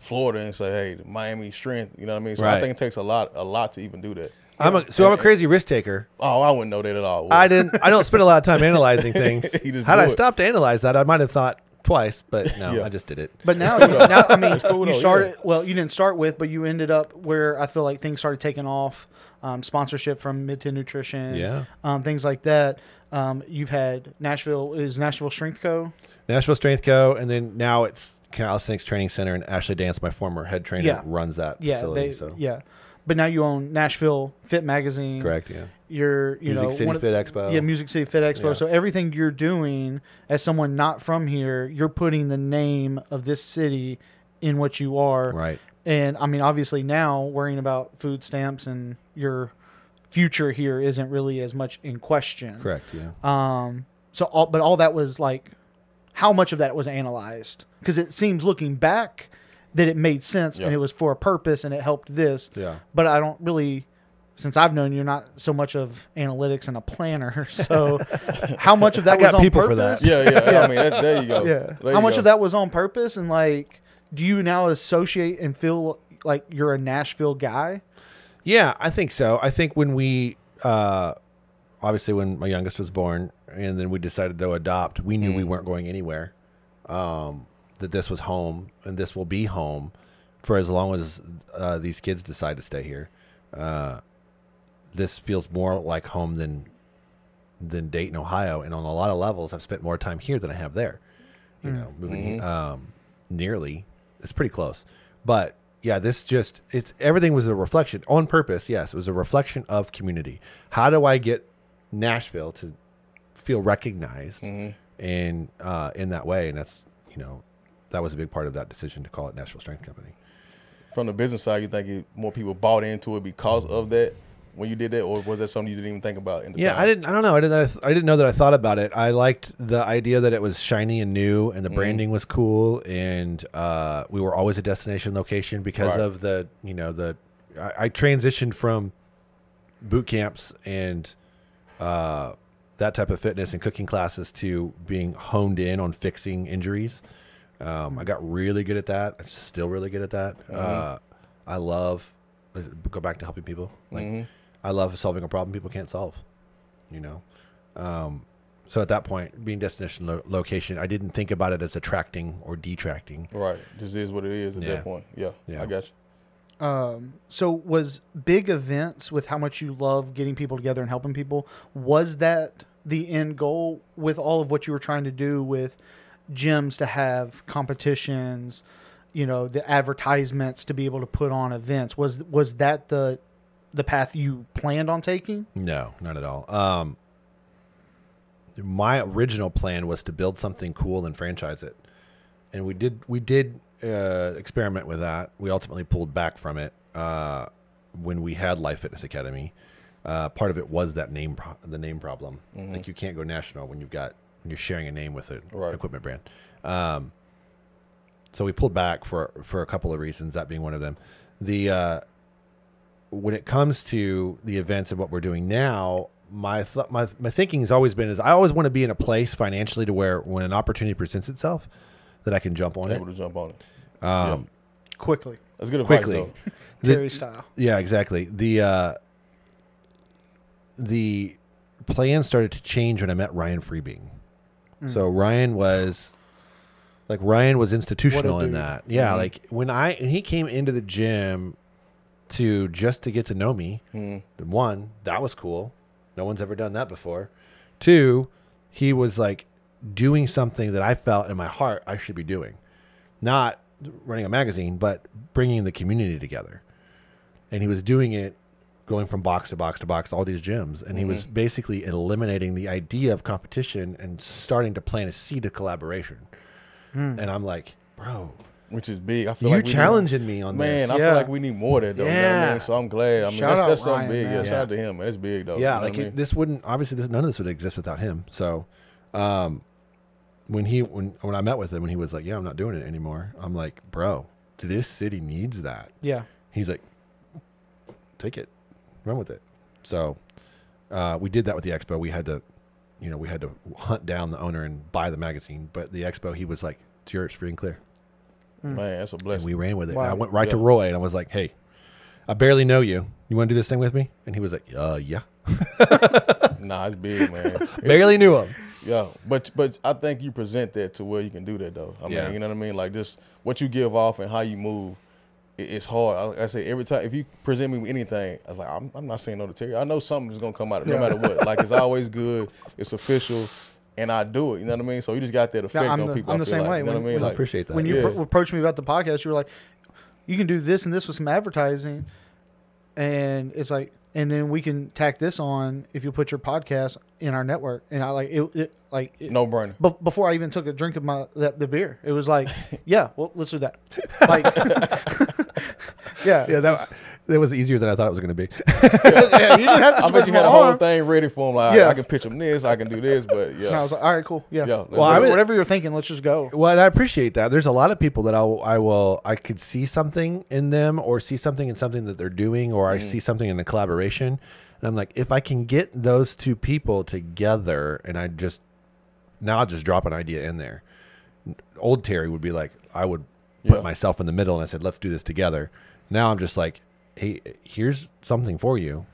Florida and say, hey, Miami Strength. You know what I mean? So I think it takes a lot to even do that. I'm a crazy risk taker. Oh, I wouldn't know that at all. I don't spend a lot of time analyzing things. Had I stopped to analyze that, I might have thought twice, but no, I just did it. But now I mean, you started. Well, you didn't start with, but you ended up where I feel like things started taking off. Sponsorship from Mid-10 Nutrition, things like that. You've had Nashville Strength Co. Nashville Strength Co. And then now it's Calisthenics Training Center, and Ashley Dance, my former head trainer, runs that facility. But now you own Nashville Fit Magazine. Correct. Yeah. You're Music City Fit Expo. Yeah, Music City Fit Expo. Yeah. So everything you're doing as someone not from here, you're putting the name of this city in what you are. Right. And I mean, obviously now worrying about food stamps and your future here isn't really as much in question. Correct. Yeah. But all that was like, how much of that was analyzed? Because it seems looking back that it made sense and it was for a purpose and it helped this. Yeah. But I don't really, since I've known you, not so much of analytics and a planner. So how much of that was on people purpose? For that. Yeah. I mean, there you go. Yeah. How much of that was on purpose, and like, do you now associate and feel like you're a Nashville guy? Yeah, I think so. I think when we, obviously when my youngest was born and then we decided to adopt, we knew we weren't going anywhere, that this was home and this will be home for as long as these kids decide to stay here. This feels more like home than Dayton, Ohio. And on a lot of levels, I've spent more time here than I have there, moving nearly. It's pretty close, but yeah, everything was a reflection on purpose. Yes, it was a reflection of community. How do I get Nashville to feel recognized and in that way? And that's, that was a big part of that decision to call it Nashville Strength Company. From the business side, you think more people bought into it because of that when you did that, or was that something you didn't even think about in the time? I don't know. I didn't know that I thought about it. I liked the idea that it was shiny and new, and the branding was cool, and we were always a destination location because of I transitioned from boot camps and that type of fitness and cooking classes to being honed in on fixing injuries. I got really good at that. I'm still really good at that. I love go back to helping people. I love solving a problem people can't solve, So at that point, being destination location, I didn't think about it as attracting or detracting. Right. This is what it is at that point. Yeah. I got you. So was big events, with how much you love getting people together and helping people, was that the end goal with all of what you were trying to do with gyms, to have competitions, the advertisements, to be able to put on events? Was that the path you planned on taking? No, not at all. My original plan was to build something cool and franchise it. And we did experiment with that. We ultimately pulled back from it when we had Life Fitness Academy. Part of it was that the name problem. Like, you can't go national when you're sharing a name with an equipment brand. So we pulled back for a couple of reasons, that being one of them. When it comes to the events and what we're doing now, my thinking has always been I always want to be in a place financially to where when an opportunity presents itself, that I can jump on it. Able to jump on it quickly. That's good advice, quickly. Terry style. Yeah, exactly. The plan started to change when I met Ryan Freebing. So Ryan was institutional in that. Yeah, like when he came into the gym to get to know me. One, that was cool. No one's ever done that before. Two, he was like doing something that I felt in my heart I should be doing. Not running a magazine, but bringing the community together. And he was doing it going from box to box to box, all these gyms. And he was basically eliminating the idea of competition and starting to plant a seed of collaboration. And I'm like, bro, which is big. I feel you're like challenging me on man, this. I feel like we need more of that, though. You know what I mean? So I'm glad. I mean, that's something big. Ryan, yeah, shout out to him, man. It's big, though. Yeah, you know like what I mean? this wouldn't, obviously, none of this would exist without him. So when I met with him, when he was like, yeah, I'm not doing it anymore, I'm like, bro, this city needs that. Yeah. He's like, take it, run with it. So we did that with the expo. We had to hunt down the owner and buy the magazine. But the expo, he was like, it's yours, free and clear. Man, that's a blessing. And we ran with it. Wow. And I went right to Roy and I was like, hey, I barely know you. You want to do this thing with me? And he was like, yeah. Nah, it's big, man. Barely knew him. Yeah, but I think you present that to where you can do that, though. I mean, you know what I mean? Like, just what you give off and how you move, it's hard. I say every time, if you present me with anything, I was like, I'm not saying no to Terry. I know something's going to come out of it, no matter what. Like, it's always good. It's official. And I do it, you know what I mean? So you just got that effect on people. I'm the same way. You know what I mean? I appreciate that. When you approached me about the podcast, you were like, you can do this and this with some advertising. And it's like, and then we can tack this on if you put your podcast in our network. And I like it no brainer. But before I even took a drink of the beer, it was like, yeah, well, let's do that. Like, yeah, that was easier than I thought it was going to be. Yeah, you didn't have to. I bet you had a whole thing ready for him. Like, I can pitch him this, I can do this, but yeah. And I was like, all right, cool, yeah. Well, whatever you're thinking, let's just go. Well, and I appreciate that. There's a lot of people that I could see something in them, or see something in something that they're doing, or I see something in a collaboration, and I'm like, if I can get those two people together, and I'll just drop an idea in there. Old Terry would be like, I would put myself in the middle, and I said, let's do this together. Now I'm just like, hey, here's something for you.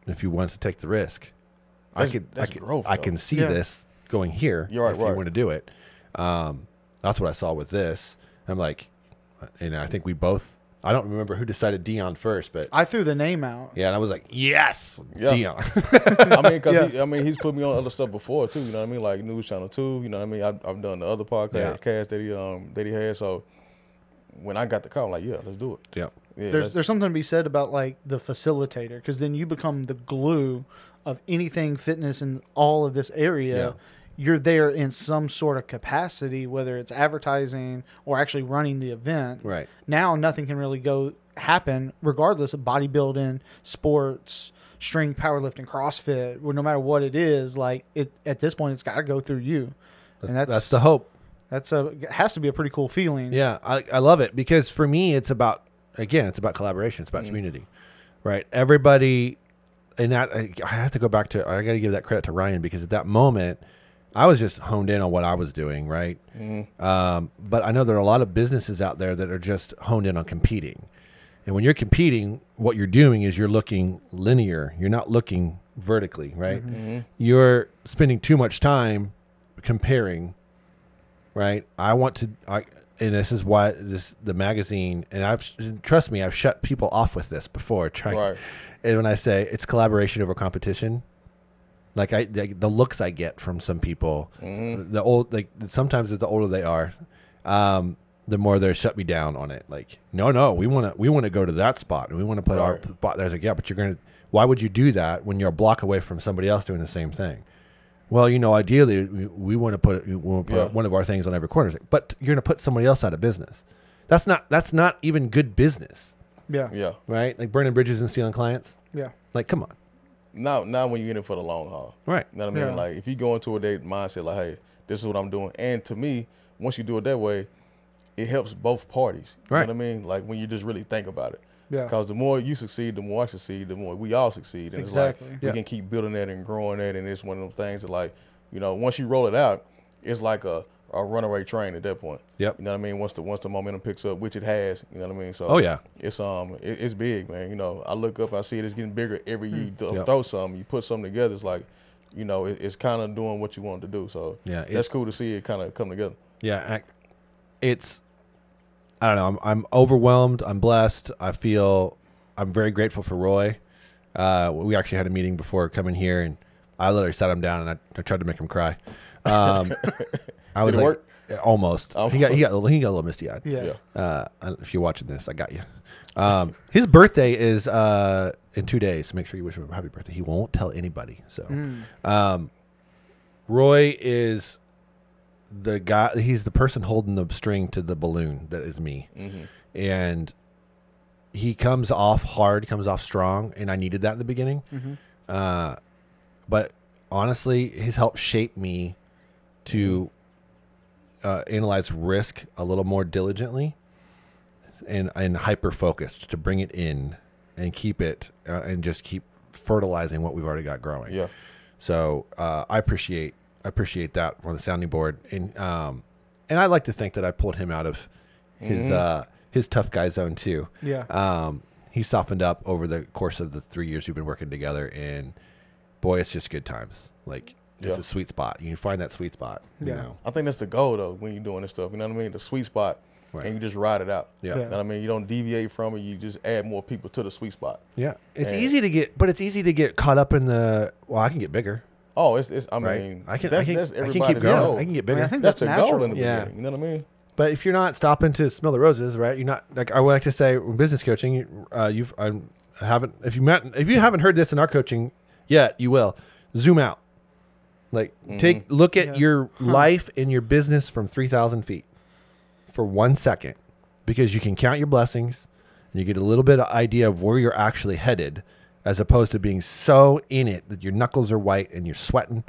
If you want to take the risk, I can see this going here. If you want to do it. That's what I saw with this. I'm like, and I think we both, I don't remember who decided Deon first, but I threw the name out. Yeah, and I was like, yes, Deon. I mean, because he's put me on other stuff before too. You know what I mean? Like News Channel 2. You know what I mean? I've done the other podcast that he had. So when I got the call, I'm like, yeah, let's do it. Yeah. There's something to be said about like the facilitator, because then you become the glue of anything fitness in all of this area. Yeah. You're there in some sort of capacity, whether it's advertising or actually running the event. Right. Now nothing can really happen regardless of bodybuilding, sports, strength, powerlifting, CrossFit, no matter what it is. Like at this point, it's got to go through you. That's the hope. It has to be a pretty cool feeling. Yeah, I love it, because for me, it's about collaboration. It's about community, right? Everybody, and that I have to go back to. I got to give that credit to Ryan, because at that moment, I was just honed in on what I was doing, right? But I know there are a lot of businesses out there that are just honed in on competing. And when you're competing, what you're doing is you're looking linear. You're not looking vertically, right? You're spending too much time comparing, right? And this is why the magazine, and trust me, I've shut people off with this before. And when I say it's collaboration over competition, like the looks I get from some people, sometimes the older they are, the more they shut me down on it. Like, no, we want to go to that spot, and we want to put our spot. There's like, yeah, but why would you do that when you're a block away from somebody else doing the same thing? Well, ideally we want to put one of our things on every corner, but you're going to put somebody else out of business. That's not even good business. Yeah. Right? Like burning bridges and stealing clients. Yeah. Like, come on. Now when you're in it for the long haul. Right. You know what I mean? Yeah. Like, if you go into a day mindset like, hey, this is what I'm doing. And to me, once you do it that way, it helps both parties. You know what I mean? Like, when you just really think about it. Yeah. Because the more you succeed, the more I succeed, the more we all succeed. And Exactly. it's like, we can keep building that and growing that. And it's one of those things that, like, once you roll it out, it's like a a runaway train at that point. Yep. You know what I mean? Once the momentum picks up, which it has, you know what I mean? So oh yeah, it's big, man. You know, I look up, I see it's getting bigger every year. You throw something, you put something together. It's like, you know, it's kind of doing what you want to do. So yeah, that's cool to see it kind of come together. Yeah, I don't know. I'm overwhelmed. I'm blessed. I'm very grateful for Roy. We actually had a meeting before coming here, and I literally sat him down and I tried to make him cry. I was Did it work? Almost. He got a little misty eyed. Yeah. If you're watching this, I got you. His birthday is in 2 days, so make sure you wish him a happy birthday. He won't tell anybody. So, Roy is the guy. He's the person holding the string to the balloon that is me, and he comes off hard, comes off strong, and I needed that in the beginning. But honestly, he's helped shape me to analyze risk a little more diligently and hyper focused, to bring it in and keep it and just keep fertilizing what we've already got growing. Yeah. So I appreciate that on the sounding board, and I like to think that I pulled him out of his tough guy zone too. Yeah. He softened up over the course of the 3 years we've been working together, and boy, it's just good times. Like, it's a sweet spot. You can find that sweet spot. You know? I think that's the goal though when you're doing this stuff. You know what I mean? The sweet spot, and you just ride it out. Yeah. You know what I mean? You don't deviate from it. You just add more people to the sweet spot. Yeah. It's easy to get caught up in the. Well, I can get bigger. Oh, it's. I Right. mean, I can that's everybody's keep growing. goal. I can get bigger. I think That's that's the goal natural. in the beginning. You know what I mean? But if you're not stopping to smell the roses, right? You're not, like I would like to say in business coaching. If you haven't heard this in our coaching yet, you will. Zoom out. Like look at your life and your business from 3,000 feet for 1 second, because you can count your blessings and you get a little bit of idea of where you're actually headed, as opposed to being so in it that your knuckles are white and you're sweating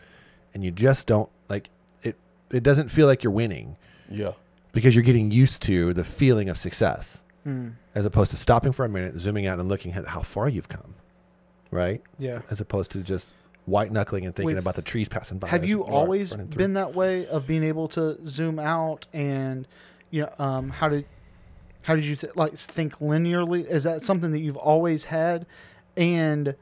and you just don't like it. It doesn't feel like you're winning. Yeah. Because you're getting used to the feeling of success, as opposed to stopping for a minute, zooming out and looking at how far you've come, right? Yeah. As opposed to just white knuckling and thinking about the trees passing by. Have you always been that way, of being able to zoom out, and how did you think linearly? Is that something that you've always had? And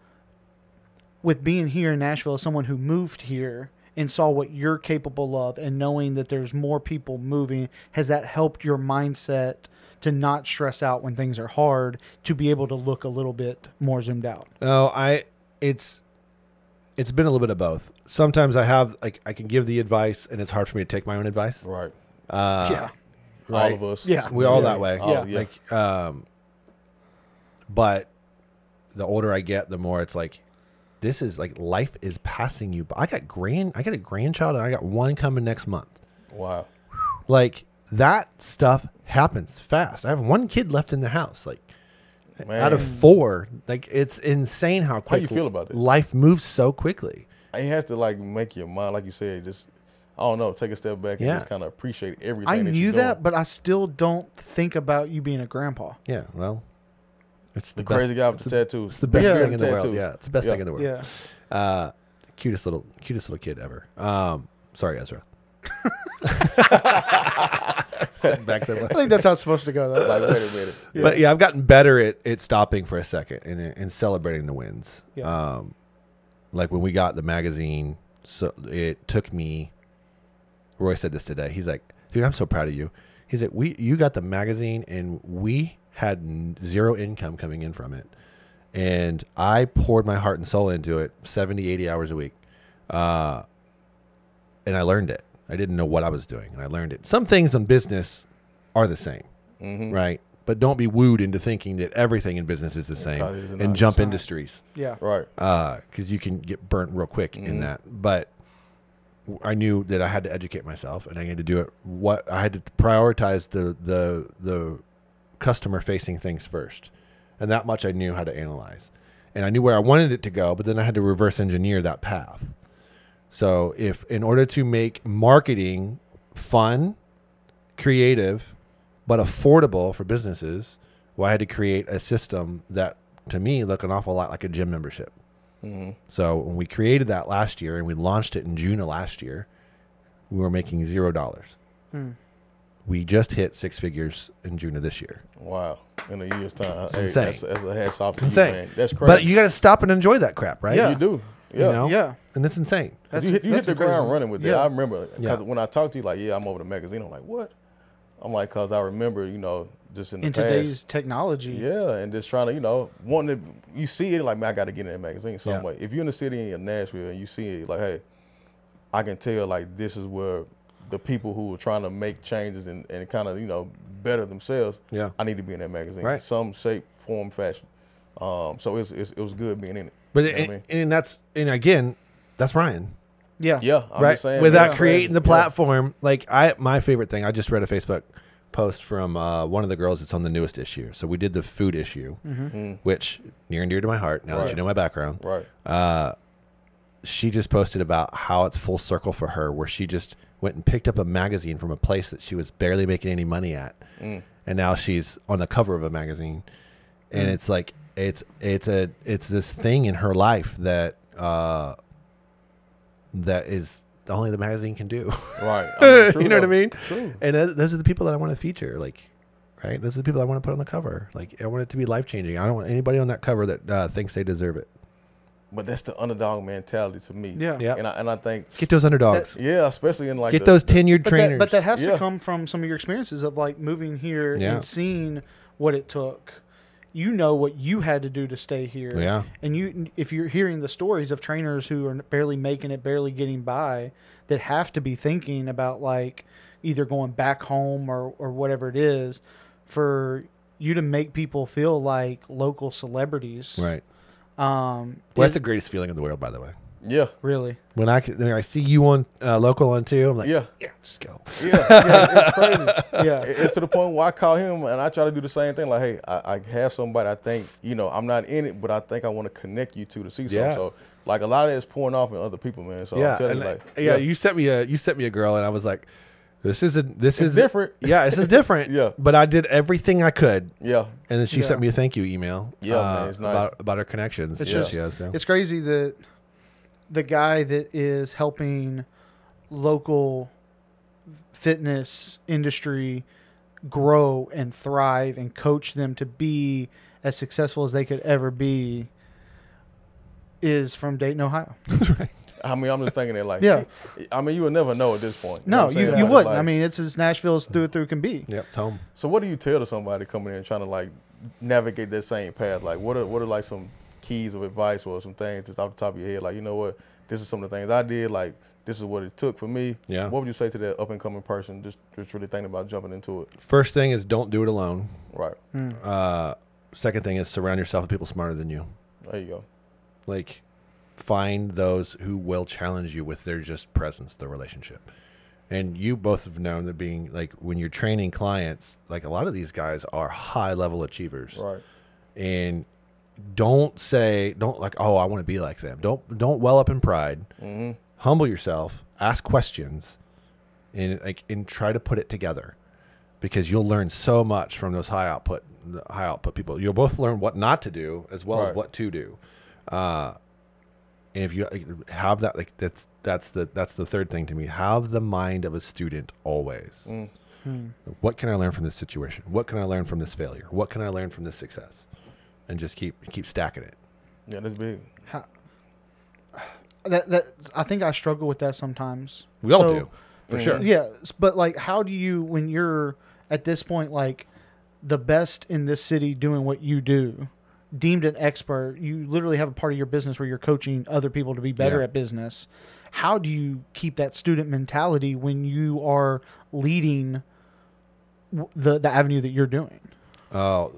with being here in Nashville, as someone who moved here and saw what you're capable of, and knowing that there's more people moving, has that helped your mindset to not stress out when things are hard, to be able to look a little bit more zoomed out? It's been a little bit of both. Sometimes I can give the advice, and it's hard for me to take my own advice. Right. Right? All of us. Yeah. We all that way. Yeah. But the older I get, the more it's like, this is like, life is passing you by. I got a grandchild, and I got one coming next month. Wow. Like, that stuff happens fast. I have one kid left in the house. Like, Man. out of 4, like, it's insane how quick you feel about that? life moves so quickly. It has to make your mind, like you said, just, I don't know, take a step back and just kind of appreciate everything. I that knew you're that, doing. but I still don't think about you being a grandpa. Yeah, well, it's the crazy guy with the tattoos. It's the best Yeah. thing in the world. Tattoos. Yeah, it's the best thing in the world. Yeah. Cutest little kid ever. Sorry, Ezra. Sitting back there. I think that's how it's supposed to go, though. Like, wait a minute. Yeah. But yeah, I've gotten better at stopping for a second and celebrating the wins. Yeah. Like when we got the magazine, so it took me. Roy said this today. He's like, "Dude, I'm so proud of you." He's like, "You got the magazine, and we had zero income coming in from it, and I poured my heart and soul into it, 70, 80 hours a week, and I learned it. I didn't know what I was doing, and I learned it. Some things in business are the same, right? But don't be wooed into thinking that everything in business is the same, and jump industries, Yeah. Right. because you can get burnt real quick in that. But I knew that I had to educate myself, and I had to do it. I had to prioritize the customer facing things first, and that much I knew how to analyze, and I knew where I wanted it to go. But then I had to reverse engineer that path. So if in order to make marketing fun, creative, but affordable for businesses, well, I had to create a system that, to me, looked an awful lot like a gym membership. So when we created that last year and we launched it in June of last year, we were making $0. We just hit 6 figures in June of this year. Wow. In a year's time. It's insane. That's a hats off to you, insane. man. That's crazy. But you got to stop and enjoy that crap, right? Yeah. You do. Yeah. You know? Yeah. And that's insane. You hit the ground running with that. Yeah. I remember because when I talked to you, like, I'm over the magazine. I'm like, what? I'm like, because I remember, just in the past. Today's technology. Yeah, and just trying to, wanting to, you see it like, man, I got to get in that magazine some way. If you're in the city in Nashville and you see it, like, hey, I can tell, like, this is where the people who are trying to make changes and kind of, better themselves, I need to be in that magazine. Right. Some shape, form, fashion. So it was good being in it. But and again, that's Ryan. Yeah. Yeah, I'm right. just saying, Without creating the platform, like my favorite thing, I just read a Facebook post from one of the girls that's on the newest issue. So we did the food issue, which near and dear to my heart. Now that you know my background, right? She just posted about how it's full circle for her, where she just went and picked up a magazine from a place that she was barely making any money at, and now she's on the cover of a magazine, and it's like it's this thing in her life that that is only the magazine can do. Right. You know what I mean? True. And those are the people that I want to feature. Like, right? Those are the people I want to put on the cover. Like, I want it to be life changing. I don't want anybody on that cover that thinks they deserve it. But that's the underdog mentality to me. Yeah. And I think Let's get those underdogs. Yeah, especially in like get those tenured trainers. But that has to come from some of your experiences of like moving here and seeing what it took. You know what you had to do to stay here. Yeah. And if you're hearing the stories of trainers who are barely making it, barely getting by, that have to be thinking about like either going back home or whatever it is, for you to make people feel like local celebrities. Right. Well, that's the greatest feeling in the world, by the way. Yeah. Really. When I see you on local on too, I'm like, yeah, just go. Yeah, it's crazy. Yeah, it's to the point where I call him and I try to do the same thing. Like, hey, I have somebody I think, I'm not in it, but I think I want to connect you to see something. So, like, a lot of it's pouring off in other people, man. So I'm telling you, like, you sent me a girl, and I was like, this is different. Yeah, this is different. Yeah. But I did everything I could. Yeah. And then she sent me a thank you email. Yeah, man, it's nice. about her connections. It's crazy that the guy that is helping local fitness industry grow and thrive and coach them to be as successful as they could ever be is from Dayton, Ohio. That's right. I mean, I'm just thinking that, like, yeah. I mean, you would never know at this point. No, you wouldn't. Like, I mean, it's as Nashville as through can be. Yep, it's home. So what do you tell to somebody coming in and trying to, like, navigate that same path? Like, what are like, some keys of advice or some things just off the top of your head? Like, you know what? This is some of the things I did. Like, this is what it took for me. Yeah. What would you say to that up-and-coming person just really thinking about jumping into it? First thing is don't do it alone. Right. Second thing is surround yourself with people smarter than you. There you go. Like, find those who will challenge you with their just presence, the relationship. And you both have known that being, like, when you're training clients, like, a lot of these guys are high-level achievers. Right. And don't like, oh, I want to be like them. Don't well up in pride. Mm-hmm. Humble yourself, ask questions, and try to put it together, because you'll learn so much from those high output people. You'll both learn what not to do as well as what to do. And if you have that, like, that's the third thing to me. Have the mind of a student always. What can I learn from this situation? What can I learn from this failure? What can I learn from this success? And just keep stacking it. Yeah, that's big. I think I struggle with that sometimes. We all do, for sure. Yeah, but like, how do you, when you're at this point, like the best in this city doing what you do, deemed an expert, you literally have a part of your business where you're coaching other people to be better at business. How do you keep that student mentality when you are leading the avenue that you're doing? Oh,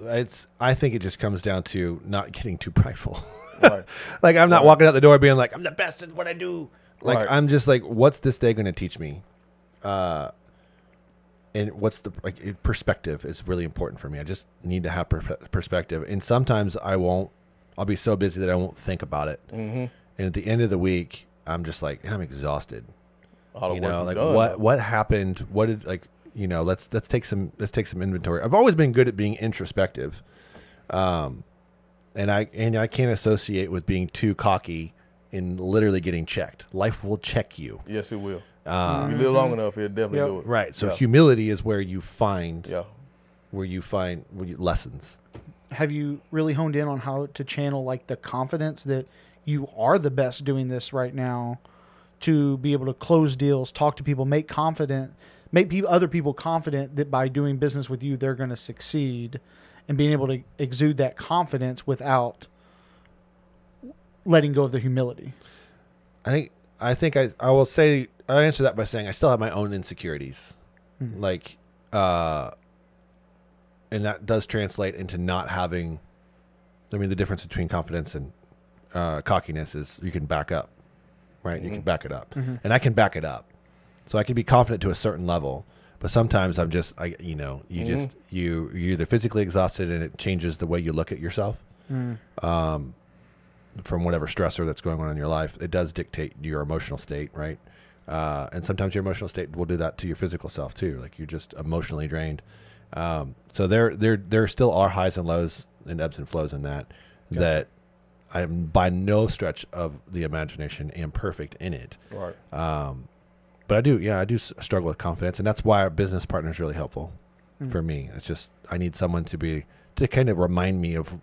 I think it just comes down to not getting too prideful. Right. Like, I'm not walking out the door being like, I'm the best at what I do. Like, Right. I'm just like, what's this day going to teach me? And what's the perspective is really important for me. I just need to have perspective. And sometimes I'll be so busy that I won't think about it. Mm-hmm. And at the end of the week, I'm just like, I'm exhausted. All the work like done. what happened? What did, like, let's take some inventory. I've always been good at being introspective. And I can't associate with being too cocky and literally getting checked. Life will check you. Yes, it will. You live long enough, he'll definitely do it. Right. So humility is where you find lessons. Have you really honed in on how to channel like the confidence that you are the best doing this right now, to be able to close deals, talk to people, make other people confident that by doing business with you, they're going to succeed, and being able to exude that confidence without letting go of the humility? I think I will say, I answer that by saying I still have my own insecurities. Like, and that does translate into not having, I mean, the difference between confidence and cockiness is you can back up, right? You can back it up, and I can back it up. So I can be confident to a certain level, but sometimes I'm just, you're either physically exhausted and it changes the way you look at yourself. From whatever stressor that's going on in your life, it does dictate your emotional state, right? And sometimes your emotional state will do that to your physical self too. Like you're just emotionally drained. So there still are highs and lows and ebbs and flows in that. Gotcha. That I'm by no stretch of the imagination am perfect in it. Right. But I do struggle with confidence, and that's why our business partner is really helpful for me. It's just I need someone to kind of remind me of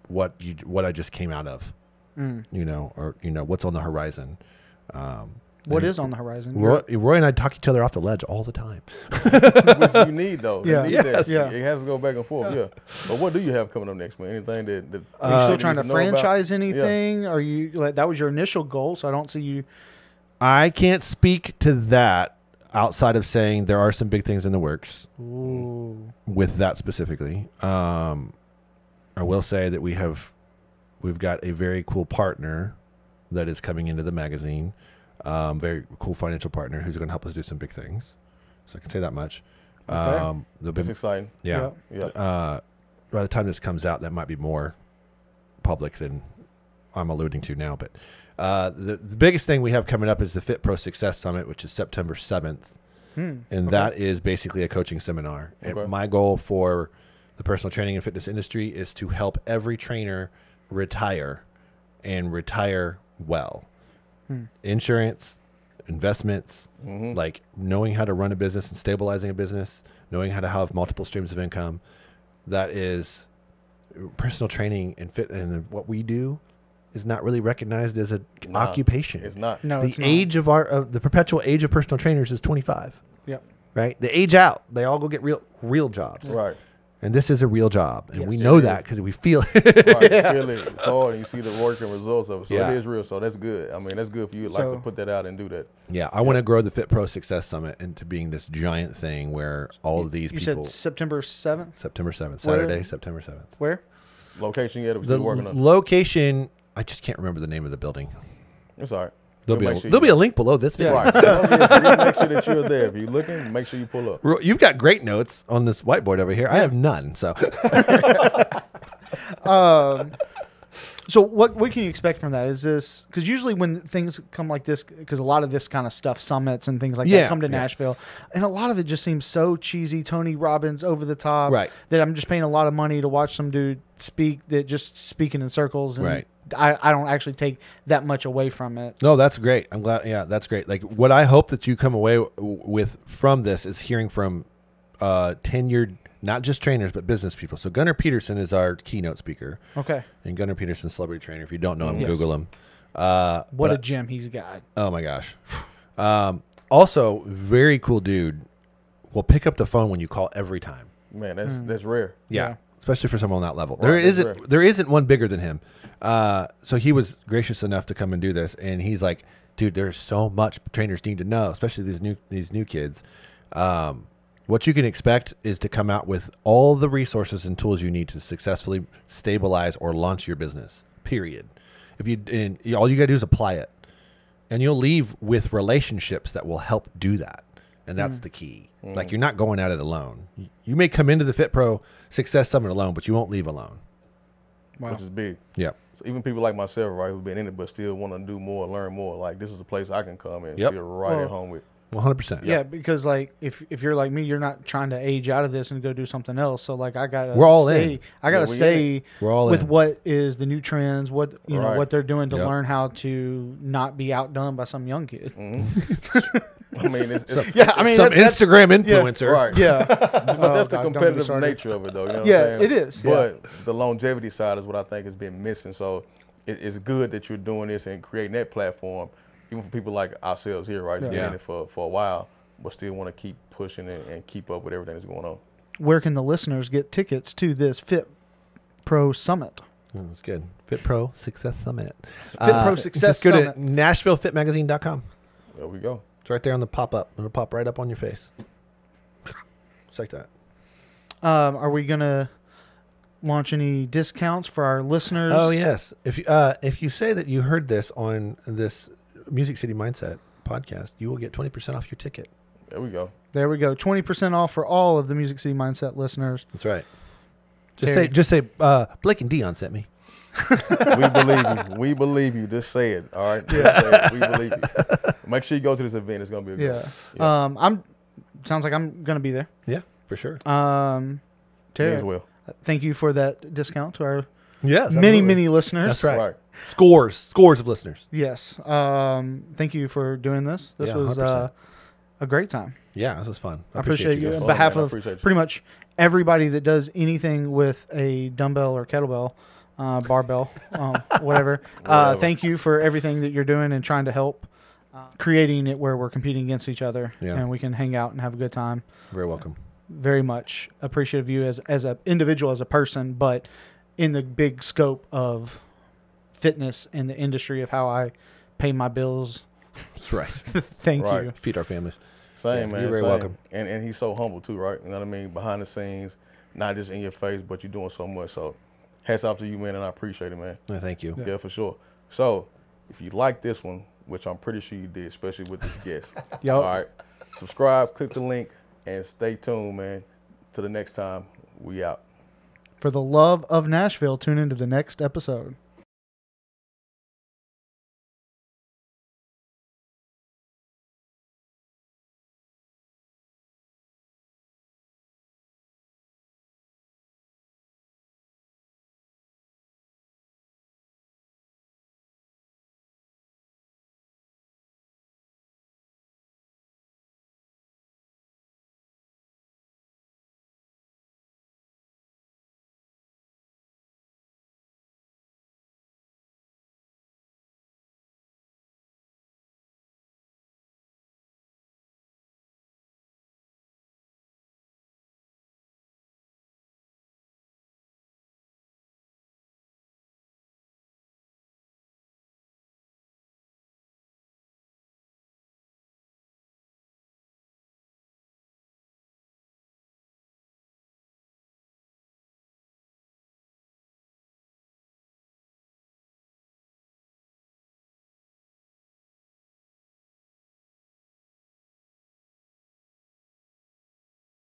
what I just came out of. Or what's on the horizon. What is on the horizon? Roy and I talk each other off the ledge all the time. Which you need, though. Yeah. You need that. Yeah. It has to go back and forth. Yeah. But what do you have coming up next, man? Anything that are you still trying to franchise anything? Are you that was your initial goal? So I don't see you. I can't speak to that outside of saying there are some big things in the works. Ooh. With that specifically. I will say that we've got a very cool partner that is coming into the magazine. Very cool financial partner who's going to help us do some big things. So I can say that much. Okay. That's exciting. Yeah. By the time this comes out, that might be more public than I'm alluding to now. But the biggest thing we have coming up is the Fit Pro Success Summit, which is September 7th. And that is basically a coaching seminar. Okay. And my goal for the personal training and fitness industry is to help every trainer retire and retire well. Insurance, investments, like knowing how to run a business and stabilizing a business, knowing how to have multiple streams of income. That is personal training and fit, and what we do is not really recognized as an occupation. It's not. No, the age of the perpetual age of personal trainers is 25. Yep. Right. They age out. They all go get real jobs. Right. And this is a real job, and we know that because we feel it. Right, you feel it. It's hard, and you see the work and results of it. So it is real. So that's good. I mean, that's good for you. Like to put that out and do that. Yeah, I want to grow the Fit Pro Success Summit into being this giant thing where all of these people. You said September 7th? September 7th. Saturday, September 7th. Where? Location yet? The working on location, I just can't remember the name of the building. It's all right. There'll be a link below this video. Right. So make sure that you're there. If you're looking, make sure you pull up. You've got great notes on this whiteboard over here. I have none. So, so what can you expect from that? Is this because usually when things come like this, because a lot of this kind of stuff, summits and things like that, come to Nashville, and a lot of it just seems so cheesy, Tony Robbins, over the top, right? That I'm just paying a lot of money to watch some dude speak that just speaking in circles, and right. I don't actually take that much away from it. No, that's great. I'm glad. Yeah, that's great. Like what I hope that you come away with from this is hearing from tenured, not just trainers, but business people. So Gunnar Peterson is our keynote speaker. Okay. And Gunnar Peterson's celebrity trainer. If you don't know him, Google him. What a gem he's got. Oh my gosh. Also, very cool dude. Will pick up the phone when you call every time. Man, that's rare. Yeah. Especially for someone on that level. Right, there isn't one bigger than him. So he was gracious enough to come and do this, and he's like, dude, there's so much trainers need to know, especially these new kids. What you can expect is to come out with all the resources and tools you need to successfully stabilize or launch your business. Period. All you got to do is apply it, and you'll leave with relationships that will help do that. And that's the key. Like, you're not going at it alone. You may come into the Fit Pro Success Summit alone, but you won't leave alone. Wow. Which is big. Yeah. So even people like myself, right, who've been in it but still want to do more, learn more, like this is a place I can come and feel right at home with. 100%. Yeah, because like if you're like me, you're not trying to age out of this and go do something else. So like I gotta We're all stay. in. I gotta stay We're all with in. what is the new trends, what you know, Right. what they're doing to Yep. learn how to not be outdone by some young kid. I mean, it's Yeah, I mean Some that's- Instagram influencer. right. Yeah, But that's the Oh, God, don't get me competitive started. nature of it, though. You know what Yeah, I'm saying? it is, yeah. But the longevity side is what I think has been missing. So it's good that you're doing this and creating that platform, even for people like ourselves here, right? Been in it for a while, but still want to keep pushing and keep up with everything that's going on. Where can the listeners get tickets to this Fit Pro Summit? That's good. Fit Pro Success Summit. Fit Pro Success Just go Summit. to NashvilleFitMagazine.com. There we go. It's right there on the pop-up. It'll pop right up on your face. Just like that. Are we gonna launch any discounts for our listeners? Oh, yes. If you say that you heard this on this Music City Mindset podcast, you will get 20% off your ticket. There we go. There we go. 20% off for all of the Music City Mindset listeners. That's right. Terry. Just say Blake and Deon sent me. We believe you. We believe you. Just say it. All right. Just say it. We believe you. Make sure you go to this event. It's gonna be a good Yeah. one. Sounds like I'm gonna be there. Yeah, for sure. Me Terry, as well. thank you for that discount to our Yes, many listeners. That's right. Right. Scores of listeners. Yes. Thank you for doing this. This Yeah, was 100%. a great time. Yeah, this is fun. I appreciate you. guys. On behalf man. I of appreciate you. pretty much everybody that does anything with a dumbbell or kettlebell, barbell, whatever. Whatever. Thank you for everything that you're doing and trying to help creating it where we're competing against each other and we can hang out and have a good time. Very welcome. Very much appreciative of you as an individual, as a person, but in the big scope of fitness and the industry of how I pay my bills. That's right. Thank Right. you. Feed our families. Same, Yeah, man. you're very same. welcome. And he's so humble too, right? You know what I mean? Behind the scenes, not just in your face, but you're doing so much. So hats off to you, man, and I appreciate it, man. No, thank you. Yeah, for sure. So if you like this one, which I'm pretty sure you did, especially with this guest, Yup. all right, subscribe, click the link, and stay tuned, man. Till the next time, we out. For the love of Nashville, tune into the next episode.